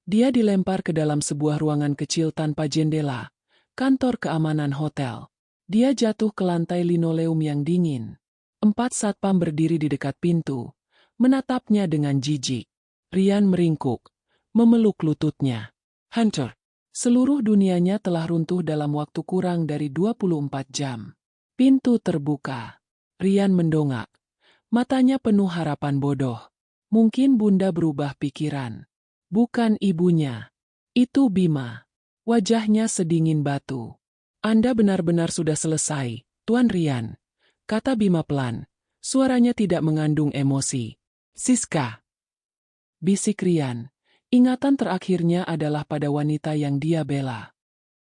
Dia dilempar ke dalam sebuah ruangan kecil tanpa jendela, kantor keamanan hotel. Dia jatuh ke lantai linoleum yang dingin. 4 satpam berdiri di dekat pintu, menatapnya dengan jijik. Rian meringkuk, memeluk lututnya. Hunter. Seluruh dunianya telah runtuh dalam waktu kurang dari 24 jam. Pintu terbuka. Rian mendongak. Matanya penuh harapan bodoh. Mungkin Bunda berubah pikiran. Bukan ibunya. Itu Bima. Wajahnya sedingin batu. Anda benar-benar sudah selesai, Tuan Rian. Kata Bima pelan. Suaranya tidak mengandung emosi. Siska. Bisik Rian. Ingatan terakhirnya adalah pada wanita yang dia bela.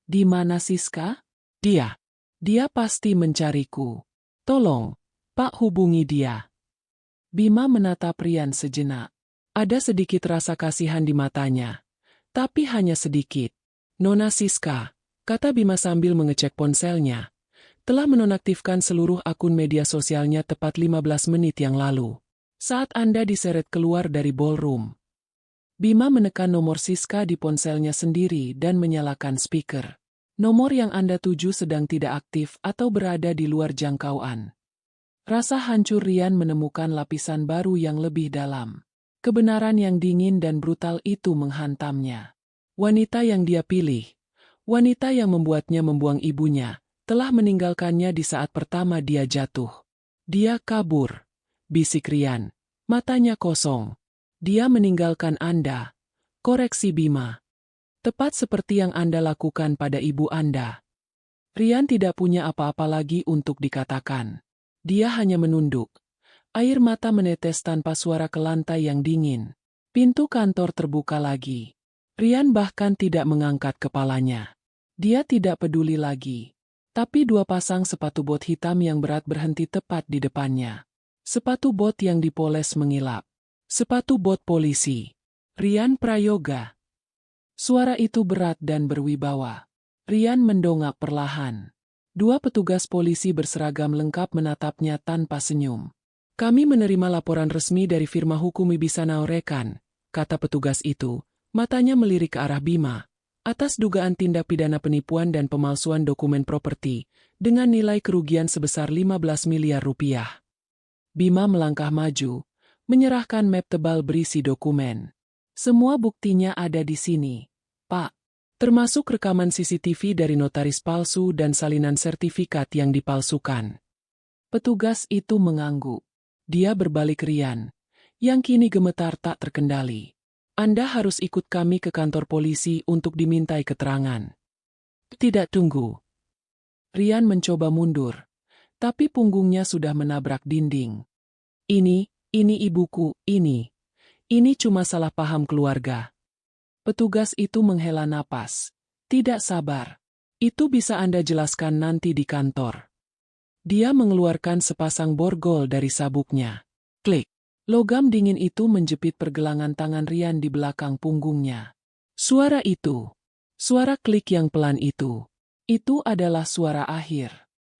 Di mana Siska? Dia. Dia pasti mencariku. Tolong, Pak, hubungi dia. Bima menatap Rian sejenak. Ada sedikit rasa kasihan di matanya. Tapi hanya sedikit. Nona Siska, kata Bima sambil mengecek ponselnya, telah menonaktifkan seluruh akun media sosialnya tepat 15 menit yang lalu. Saat Anda diseret keluar dari ballroom. Bima menekan nomor Siska di ponselnya sendiri dan menyalakan speaker. Nomor yang Anda tuju sedang tidak aktif atau berada di luar jangkauan. Rasa hancur Rian menemukan lapisan baru yang lebih dalam. Kebenaran yang dingin dan brutal itu menghantamnya. Wanita yang dia pilih, wanita yang membuatnya membuang ibunya, telah meninggalkannya di saat pertama dia jatuh. Dia kabur, bisik Rian, matanya kosong. Dia meninggalkan Anda. Koreksi Bima. Tepat seperti yang Anda lakukan pada ibu Anda. Rian tidak punya apa-apa lagi untuk dikatakan. Dia hanya menunduk. Air mata menetes tanpa suara ke lantai yang dingin. Pintu kantor terbuka lagi. Rian bahkan tidak mengangkat kepalanya. Dia tidak peduli lagi. Tapi 2 pasang sepatu bot hitam yang berat berhenti tepat di depannya. Sepatu bot yang dipoles mengilap. Sepatu bot polisi. Rian Prayoga. Suara itu berat dan berwibawa. Rian mendongak perlahan. 2 petugas polisi berseragam lengkap menatapnya tanpa senyum. Kami menerima laporan resmi dari firma hukum Wibisono Rekan, kata petugas itu, matanya melirik ke arah Bima, atas dugaan tindak pidana penipuan dan pemalsuan dokumen properti, dengan nilai kerugian sebesar 15 miliar rupiah. Bima melangkah maju, menyerahkan map tebal berisi dokumen. Semua buktinya ada di sini, Pak. Termasuk rekaman CCTV dari notaris palsu dan salinan sertifikat yang dipalsukan. Petugas itu mengangguk. Dia berbalik Rian, yang kini gemetar tak terkendali. Anda harus ikut kami ke kantor polisi untuk dimintai keterangan. Tidak, tunggu. Rian mencoba mundur, tapi punggungnya sudah menabrak dinding. Ini ibuku, ini cuma salah paham keluarga. Petugas itu menghela napas. Tidak sabar. Itu bisa Anda jelaskan nanti di kantor. Dia mengeluarkan sepasang borgol dari sabuknya. Klik. Logam dingin itu menjepit pergelangan tangan Rian di belakang punggungnya. Suara itu. Suara klik yang pelan itu. Itu adalah suara akhir.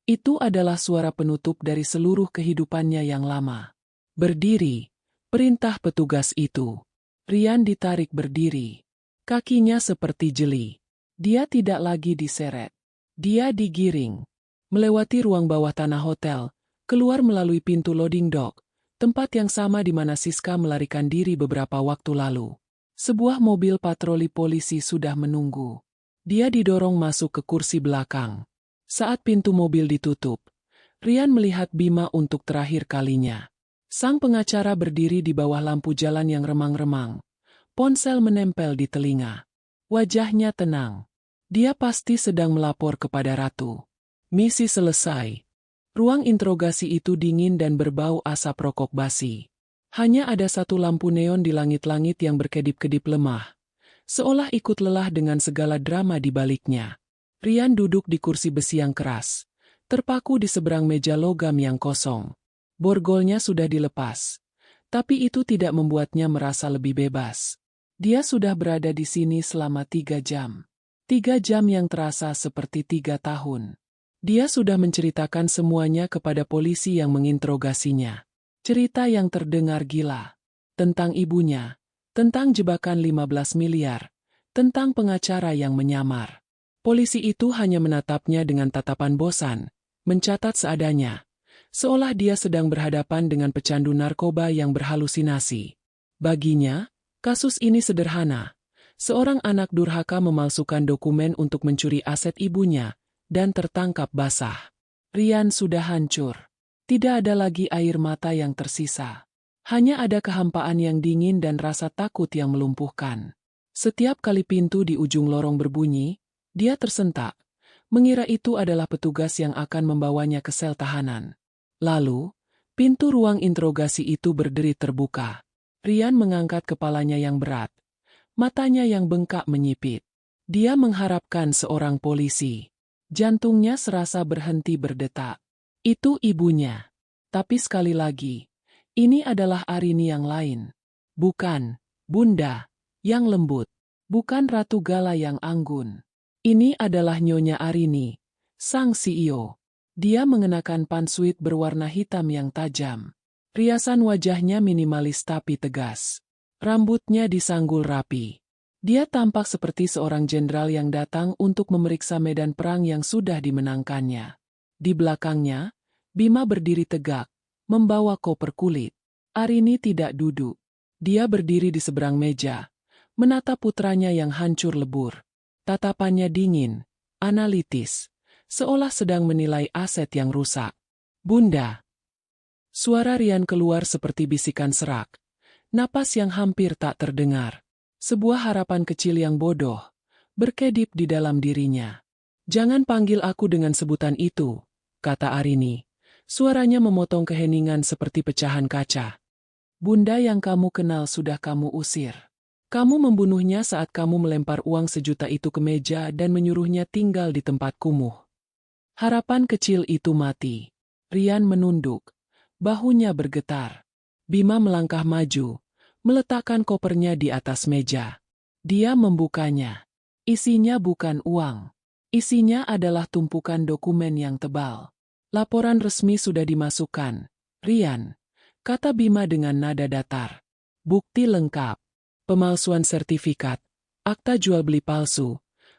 Itu adalah suara penutup dari seluruh kehidupannya yang lama. Berdiri. Perintah petugas itu. Rian ditarik berdiri. Kakinya seperti jeli. Dia tidak lagi diseret. Dia digiring. Melewati ruang bawah tanah hotel, keluar melalui pintu loading dock, tempat yang sama di mana Siska melarikan diri beberapa waktu lalu. Sebuah mobil patroli polisi sudah menunggu. Dia didorong masuk ke kursi belakang. Saat pintu mobil ditutup, Rian melihat Bima untuk terakhir kalinya. Sang pengacara berdiri di bawah lampu jalan yang remang-remang. Ponsel menempel di telinga. Wajahnya tenang. Dia pasti sedang melapor kepada Ratu. Misi selesai. Ruang interogasi itu dingin dan berbau asap rokok basi. Hanya ada satu lampu neon di langit-langit yang berkedip-kedip lemah. Seolah ikut lelah dengan segala drama di baliknya. Rian duduk di kursi besi yang keras. Terpaku di seberang meja logam yang kosong. Borgolnya sudah dilepas. Tapi itu tidak membuatnya merasa lebih bebas. Dia sudah berada di sini selama 3 jam. 3 jam yang terasa seperti 3 tahun. Dia sudah menceritakan semuanya kepada polisi yang menginterogasinya. Cerita yang terdengar gila. Tentang ibunya, tentang jebakan 15 miliar, tentang pengacara yang menyamar. Polisi itu hanya menatapnya dengan tatapan bosan, mencatat seadanya. Seolah dia sedang berhadapan dengan pecandu narkoba yang berhalusinasi. Baginya, kasus ini sederhana. Seorang anak durhaka memalsukan dokumen untuk mencuri aset ibunya, dan tertangkap basah. Ryan sudah hancur. Tidak ada lagi air mata yang tersisa. Hanya ada kehampaan yang dingin dan rasa takut yang melumpuhkan. Setiap kali pintu di ujung lorong berbunyi, dia tersentak, mengira itu adalah petugas yang akan membawanya ke sel tahanan. Lalu, pintu ruang interogasi itu berderi terbuka. Ryan mengangkat kepalanya yang berat. Matanya yang bengkak menyipit. Dia mengharapkan seorang polisi. Jantungnya serasa berhenti berdetak. Itu ibunya. Tapi sekali lagi, ini adalah Arini yang lain. Bukan, Bunda, yang lembut. Bukan Ratu Gala yang anggun. Ini adalah Nyonya Arini, sang CEO. Dia mengenakan pantsuit berwarna hitam yang tajam. Riasan wajahnya minimalis tapi tegas. Rambutnya disanggul rapi. Dia tampak seperti seorang jenderal yang datang untuk memeriksa medan perang yang sudah dimenangkannya. Di belakangnya, Bima berdiri tegak, membawa koper kulit. Arini tidak duduk. Dia berdiri di seberang meja, menatap putranya yang hancur lebur. Tatapannya dingin, analitis, seolah sedang menilai aset yang rusak. Bunda. Suara Ryan keluar seperti bisikan serak. Napas yang hampir tak terdengar. Sebuah harapan kecil yang bodoh, berkedip di dalam dirinya. Jangan panggil aku dengan sebutan itu, kata Arini. Suaranya memotong keheningan seperti pecahan kaca. Bunda yang kamu kenal sudah kamu usir. Kamu membunuhnya saat kamu melempar uang 1 juta itu ke meja dan menyuruhnya tinggal di tempat kumuh. Harapan kecil itu mati. Ryan menunduk. Bahunya bergetar. Bima melangkah maju, meletakkan kopernya di atas meja. Dia membukanya. Isinya bukan uang. Isinya adalah tumpukan dokumen yang tebal. Laporan resmi sudah dimasukkan. Ryan, kata Bima dengan nada datar. Bukti lengkap. Pemalsuan sertifikat. Akta jual beli palsu.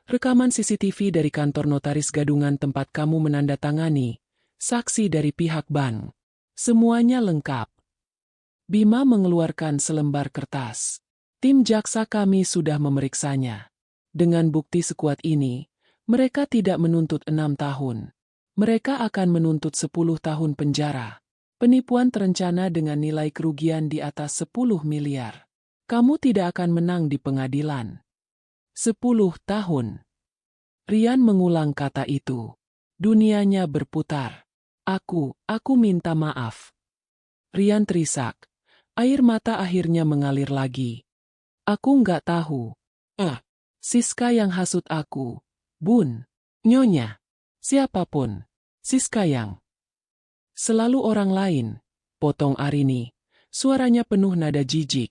Rekaman CCTV dari kantor notaris gadungan tempat kamu menandatangani. Saksi dari pihak bank. Semuanya lengkap. Bima mengeluarkan selembar kertas. Tim jaksa kami sudah memeriksanya. Dengan bukti sekuat ini, mereka tidak menuntut 6 tahun. Mereka akan menuntut 10 tahun penjara. Penipuan terencana dengan nilai kerugian di atas 10 miliar. Kamu tidak akan menang di pengadilan. 10 tahun. Ryan mengulang kata itu. Dunianya berputar. Aku minta maaf. Ryan terisak. Air mata akhirnya mengalir lagi. Aku nggak tahu. Siska yang hasut aku. Bun. Nyonya. Siapapun. Siska yang. Selalu orang lain. Potong Arini. Suaranya penuh nada jijik.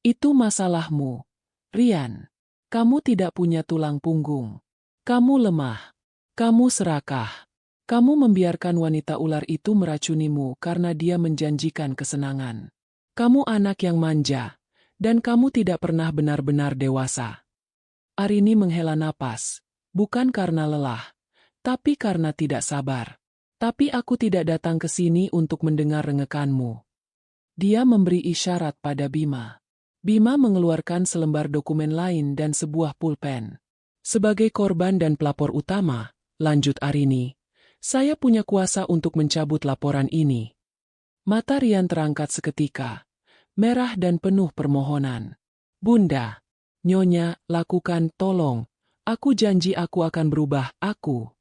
Itu masalahmu. Ryan. Kamu tidak punya tulang punggung. Kamu lemah. Kamu serakah. Kamu membiarkan wanita ular itu meracunimu karena dia menjanjikan kesenangan. Kamu anak yang manja, dan kamu tidak pernah benar-benar dewasa. Arini menghela napas, bukan karena lelah, tapi karena tidak sabar. Tapi aku tidak datang ke sini untuk mendengar rengekanmu. Dia memberi isyarat pada Bima. Bima mengeluarkan selembar dokumen lain dan sebuah pulpen. Sebagai korban dan pelapor utama, lanjut Arini, saya punya kuasa untuk mencabut laporan ini. Mata Ryan terangkat seketika, merah dan penuh permohonan. Bunda, Nyonya, lakukan, tolong. Aku janji aku akan berubah, aku.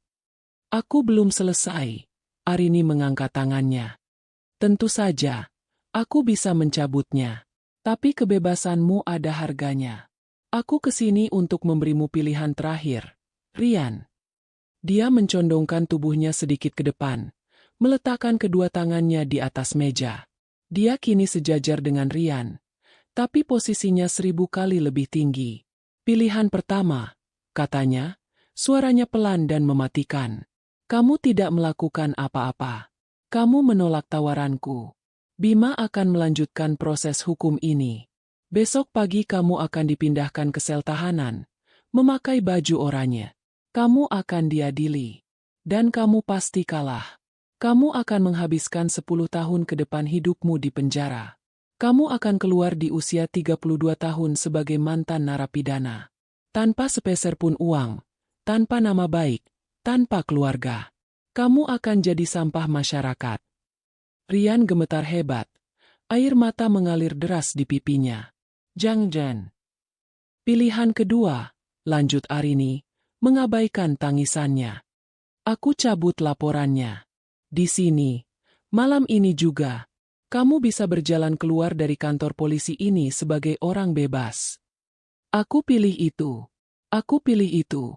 Aku belum selesai. Arini mengangkat tangannya. Tentu saja, aku bisa mencabutnya. Tapi kebebasanmu ada harganya. Aku kesini untuk memberimu pilihan terakhir. Ryan. Dia mencondongkan tubuhnya sedikit ke depan, meletakkan kedua tangannya di atas meja. Dia kini sejajar dengan Ryan, tapi posisinya 1000 kali lebih tinggi. Pilihan pertama, katanya, suaranya pelan dan mematikan. Kamu tidak melakukan apa-apa. Kamu menolak tawaranku. Bima akan melanjutkan proses hukum ini. Besok pagi kamu akan dipindahkan ke sel tahanan, memakai baju oranye. Kamu akan diadili. Dan kamu pasti kalah. Kamu akan menghabiskan 10 tahun ke depan hidupmu di penjara. Kamu akan keluar di usia 32 tahun sebagai mantan narapidana. Tanpa sepeser pun uang, tanpa nama baik, tanpa keluarga. Kamu akan jadi sampah masyarakat. Rian gemetar hebat. Air mata mengalir deras di pipinya. Jangan. Pilihan kedua, lanjut Arini, mengabaikan tangisannya. Aku cabut laporannya. Di sini, malam ini juga, kamu bisa berjalan keluar dari kantor polisi ini sebagai orang bebas. Aku pilih itu. Aku pilih itu.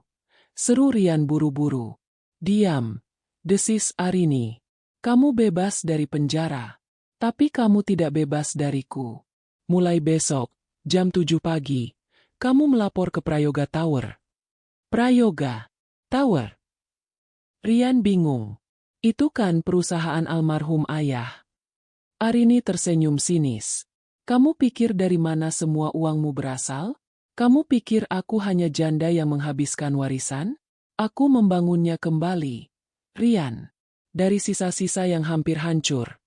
Seru Rian buru-buru. Diam, desis Arini. Kamu bebas dari penjara. Tapi kamu tidak bebas dariku. Mulai besok, jam 7 pagi, kamu melapor ke Prayoga Tower. Prayoga Tower? Rian bingung. Itu kan perusahaan almarhum ayah. Arini tersenyum sinis. Kamu pikir dari mana semua uangmu berasal? Kamu pikir aku hanya janda yang menghabiskan warisan? Aku membangunnya kembali. Rian. Dari sisa-sisa yang hampir hancur,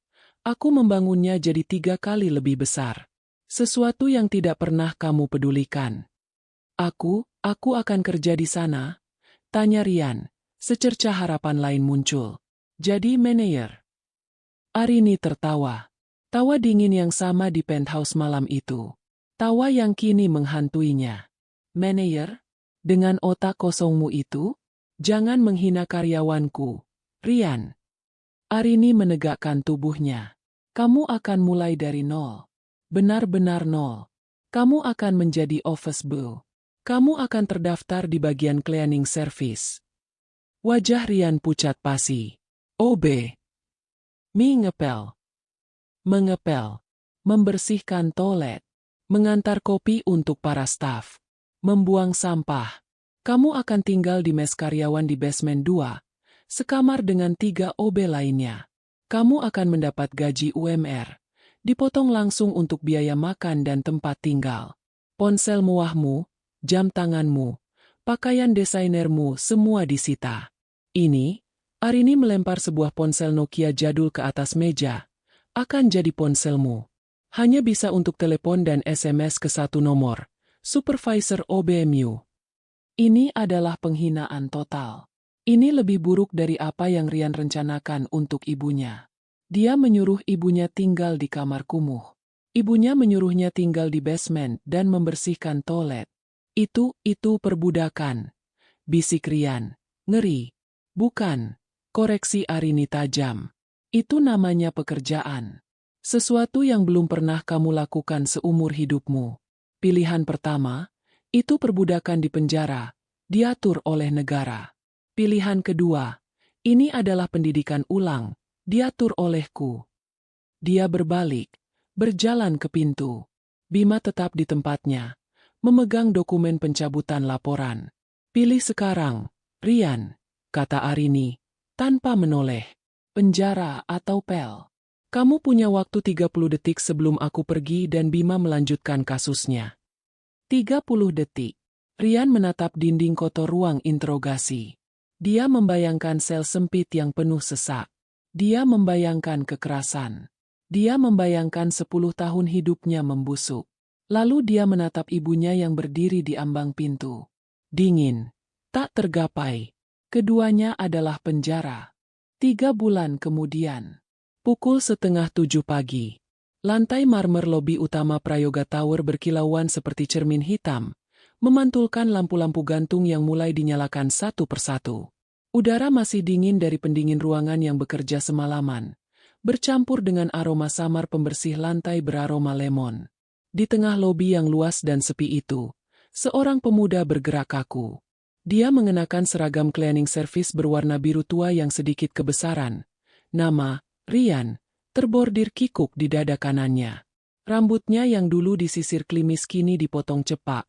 aku membangunnya jadi 3 kali lebih besar. Sesuatu yang tidak pernah kamu pedulikan. Aku akan kerja di sana? Tanya Rian. Secercah harapan lain muncul. Jadi manajer. Arini tertawa. Tawa dingin yang sama di penthouse malam itu. Tawa yang kini menghantuinya. Manajer? Dengan otak kosongmu itu? Jangan menghina karyawanku. Rian. Arini menegakkan tubuhnya. Kamu akan mulai dari nol. Benar-benar nol. Kamu akan menjadi office boy. Kamu akan terdaftar di bagian cleaning service. Wajah Rian pucat pasi. OB. Mengepel. Membersihkan toilet. Mengantar kopi untuk para staf. Membuang sampah. Kamu akan tinggal di mes karyawan di basement 2, sekamar dengan 3 OB lainnya. Kamu akan mendapat gaji UMR. Dipotong langsung untuk biaya makan dan tempat tinggal. Ponsel mewahmu, jam tanganmu, pakaian desainermu semua disita. Ini, Arini melempar sebuah ponsel Nokia jadul ke atas meja. Akan jadi ponselmu. Hanya bisa untuk telepon dan SMS ke 1 nomor. Supervisor OBMU. Ini adalah penghinaan total. Ini lebih buruk dari apa yang Rian rencanakan untuk ibunya. Dia menyuruh ibunya tinggal di kamar kumuh. Ibunya menyuruhnya tinggal di basement dan membersihkan toilet. Itu perbudakan. Bisik Rian. Ngeri. Bukan. Koreksi Arini tajam. Itu namanya pekerjaan. Sesuatu yang belum pernah kamu lakukan seumur hidupmu. Pilihan pertama, itu perbudakan di penjara, diatur oleh negara. Pilihan kedua, ini adalah pendidikan ulang, diatur olehku. Dia berbalik, berjalan ke pintu. Bima tetap di tempatnya, memegang dokumen pencabutan laporan. Pilih sekarang, Rian, kata Arini, tanpa menoleh. Penjara atau pel. Kamu punya waktu 30 detik sebelum aku pergi dan Bima melanjutkan kasusnya. 30 detik. Rian menatap dinding kotor ruang interogasi. Dia membayangkan sel sempit yang penuh sesak. Dia membayangkan kekerasan. Dia membayangkan 10 tahun hidupnya membusuk. Lalu dia menatap ibunya yang berdiri di ambang pintu. Dingin. Tak tergapai. Keduanya adalah penjara. 3 bulan kemudian. Pukul 6:30 pagi. Lantai marmer lobi utama Prayoga Tower berkilauan seperti cermin hitam, memantulkan lampu-lampu gantung yang mulai dinyalakan satu persatu. Udara masih dingin dari pendingin ruangan yang bekerja semalaman, bercampur dengan aroma samar pembersih lantai beraroma lemon. Di tengah lobi yang luas dan sepi itu, seorang pemuda bergerak kaku. Dia mengenakan seragam cleaning service berwarna biru tua yang sedikit kebesaran. Nama, Rian, terbordir kikuk di dada kanannya. Rambutnya yang dulu disisir klimis kini dipotong cepak.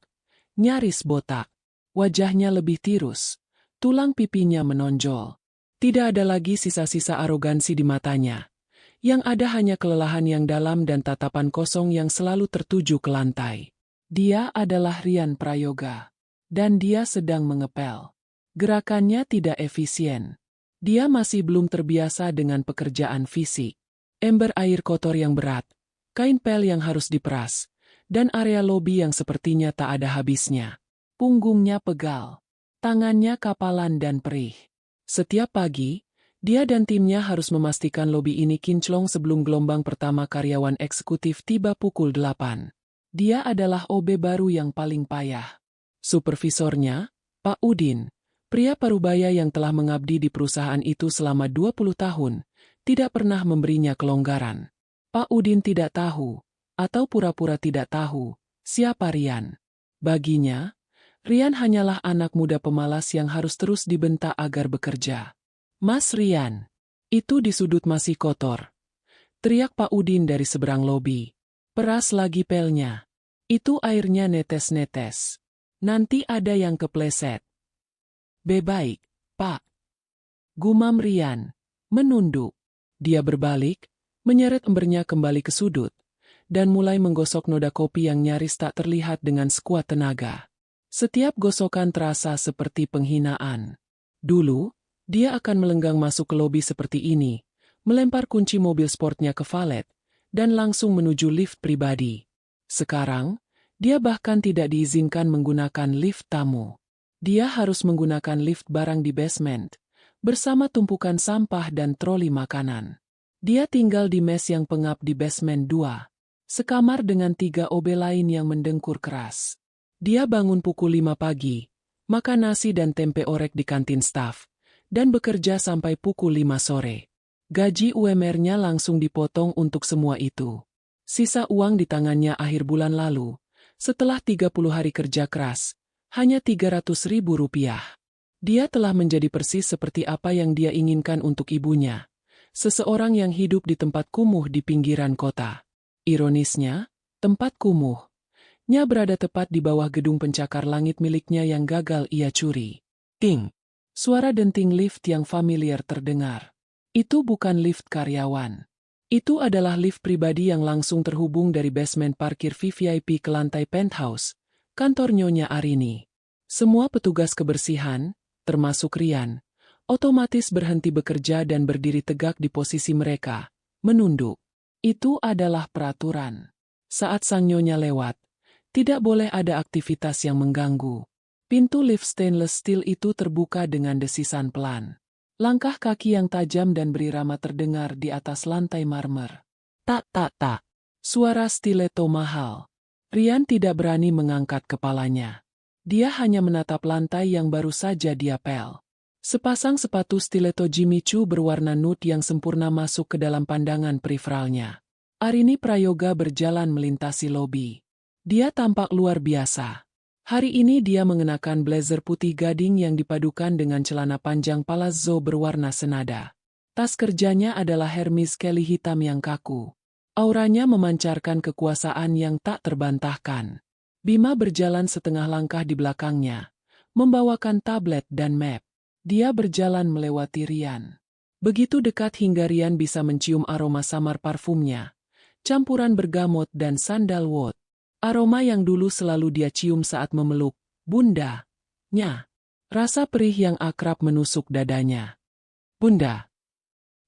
Nyaris botak. Wajahnya lebih tirus. Tulang pipinya menonjol. Tidak ada lagi sisa-sisa arogansi di matanya. Yang ada hanya kelelahan yang dalam dan tatapan kosong yang selalu tertuju ke lantai. Dia adalah Rian Prayoga. Dan dia sedang mengepel. Gerakannya tidak efisien. Dia masih belum terbiasa dengan pekerjaan fisik. Ember air kotor yang berat, kain pel yang harus diperas, dan area lobi yang sepertinya tak ada habisnya. Punggungnya pegal, tangannya kapalan dan perih. Setiap pagi, dia dan timnya harus memastikan lobi ini kinclong sebelum gelombang pertama karyawan eksekutif tiba pukul 8. Dia adalah OB baru yang paling payah. Supervisornya, Pak Udin, pria parubaya yang telah mengabdi di perusahaan itu selama 20 tahun, tidak pernah memberinya kelonggaran. Pak Udin tidak tahu, atau pura-pura tidak tahu, siapa Rian. Baginya, Rian hanyalah anak muda pemalas yang harus terus dibentak agar bekerja. Mas Rian, itu di sudut masih kotor. Teriak Pak Udin dari seberang lobi. Peras lagi pelnya. Itu airnya netes-netes. Nanti ada yang kepleset. Baik, Pak. Gumam Rian, menunduk. Dia berbalik, menyeret embernya kembali ke sudut, dan mulai menggosok noda kopi yang nyaris tak terlihat dengan sekuat tenaga. Setiap gosokan terasa seperti penghinaan. Dulu, dia akan melenggang masuk ke lobi seperti ini, melempar kunci mobil sportnya ke valet, dan langsung menuju lift pribadi. Sekarang, dia bahkan tidak diizinkan menggunakan lift tamu. Dia harus menggunakan lift barang di basement, bersama tumpukan sampah dan troli makanan. Dia tinggal di mes yang pengap di basement 2, sekamar dengan 3 OB lain yang mendengkur keras. Dia bangun pukul 5 pagi, makan nasi dan tempe orek di kantin staf, dan bekerja sampai pukul 5 sore. Gaji UMR-nya langsung dipotong untuk semua itu. Sisa uang di tangannya akhir bulan lalu, setelah 30 hari kerja keras, hanya Rp300.000. Dia telah menjadi persis seperti apa yang dia inginkan untuk ibunya. Seseorang yang hidup di tempat kumuh di pinggiran kota. Ironisnya, tempat kumuhnya berada tepat di bawah gedung pencakar langit miliknya yang gagal ia curi. Ting! Suara denting lift yang familiar terdengar. Itu bukan lift karyawan. Itu adalah lift pribadi yang langsung terhubung dari basement parkir VVIP ke lantai penthouse, kantor Nyonya Arini. Semua petugas kebersihan, termasuk Rian, otomatis berhenti bekerja dan berdiri tegak di posisi mereka, menunduk. Itu adalah peraturan. Saat sang Nyonya lewat, tidak boleh ada aktivitas yang mengganggu. Pintu lift stainless steel itu terbuka dengan desisan pelan. Langkah kaki yang tajam dan berirama terdengar di atas lantai marmer. Tak, tak, tak. Suara stiletto mahal. Rian tidak berani mengangkat kepalanya. Dia hanya menatap lantai yang baru saja dia pel. Sepasang sepatu stiletto Jimmy Choo berwarna nude yang sempurna masuk ke dalam pandangan periferalnya. Arini Prayoga berjalan melintasi lobi. Dia tampak luar biasa. Hari ini dia mengenakan blazer putih gading yang dipadukan dengan celana panjang palazzo berwarna senada. Tas kerjanya adalah Hermes Kelly hitam yang kaku. Auranya memancarkan kekuasaan yang tak terbantahkan. Bima berjalan setengah langkah di belakangnya, membawakan tablet dan map. Dia berjalan melewati Rian. Begitu dekat hingga Rian bisa mencium aroma samar parfumnya, campuran bergamot dan sandalwood. Aroma yang dulu selalu dia cium saat memeluk bundanya. Rasa perih yang akrab menusuk dadanya. Bunda,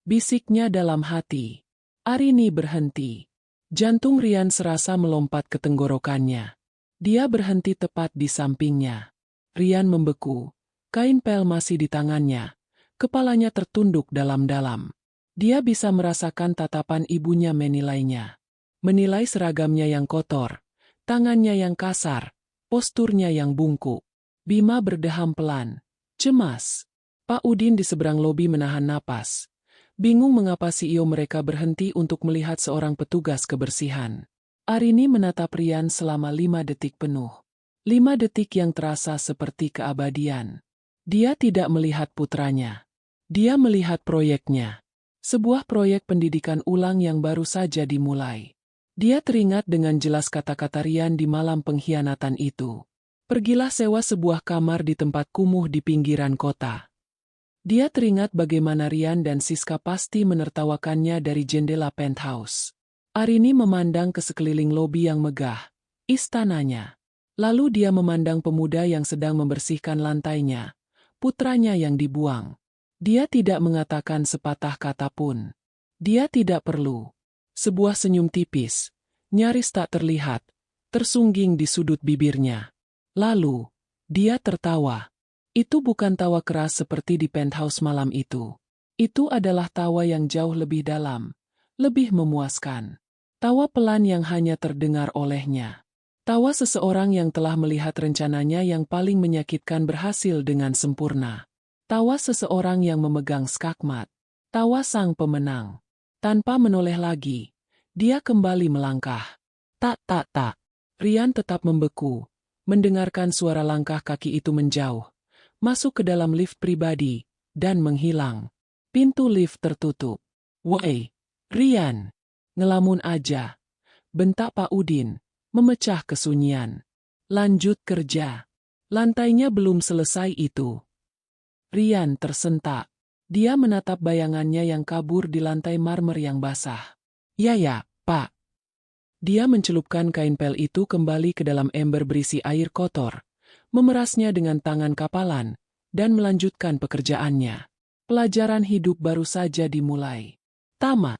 bisiknya dalam hati. Arini berhenti. Jantung Rian serasa melompat ke tenggorokannya. Dia berhenti tepat di sampingnya. Rian membeku. Kain pel masih di tangannya. Kepalanya tertunduk dalam-dalam. Dia bisa merasakan tatapan ibunya menilainya. Menilai seragamnya yang kotor. Tangannya yang kasar, posturnya yang bungkuk. Bima berdeham pelan, cemas. Pak Udin di seberang lobi menahan napas. Bingung mengapa CEO mereka berhenti untuk melihat seorang petugas kebersihan. Arini menatap Rian selama 5 detik penuh. 5 detik yang terasa seperti keabadian. Dia tidak melihat putranya. Dia melihat proyeknya. Sebuah proyek pendidikan ulang yang baru saja dimulai. Dia teringat dengan jelas kata-kata Rian di malam pengkhianatan itu. Pergilah sewa sebuah kamar di tempat kumuh di pinggiran kota. Dia teringat bagaimana Rian dan Siska pasti menertawakannya dari jendela penthouse. Arini memandang ke sekeliling lobi yang megah, istananya. Lalu dia memandang pemuda yang sedang membersihkan lantainya, putranya yang dibuang. Dia tidak mengatakan sepatah kata pun. Dia tidak perlu. Sebuah senyum tipis, nyaris tak terlihat, tersungging di sudut bibirnya. Lalu, dia tertawa. Itu bukan tawa keras seperti di penthouse malam itu. Itu adalah tawa yang jauh lebih dalam, lebih memuaskan. Tawa pelan yang hanya terdengar olehnya. Tawa seseorang yang telah melihat rencananya yang paling menyakitkan berhasil dengan sempurna. Tawa seseorang yang memegang skakmat. Tawa sang pemenang. Tanpa menoleh lagi, dia kembali melangkah. Tak, tak, tak. Rian tetap membeku, mendengarkan suara langkah kaki itu menjauh, masuk ke dalam lift pribadi, dan menghilang. Pintu lift tertutup. "Woi, Rian!" "Ngelamun aja," bentak Pak Udin, memecah kesunyian. "Lanjut kerja." Lantainya belum selesai itu. Rian tersentak. Dia menatap bayangannya yang kabur di lantai marmer yang basah. "Ya, Pak." Dia mencelupkan kain pel itu kembali ke dalam ember berisi air kotor, memerasnya dengan tangan kapalan, dan melanjutkan pekerjaannya. Pelajaran hidup baru saja dimulai. Tamat.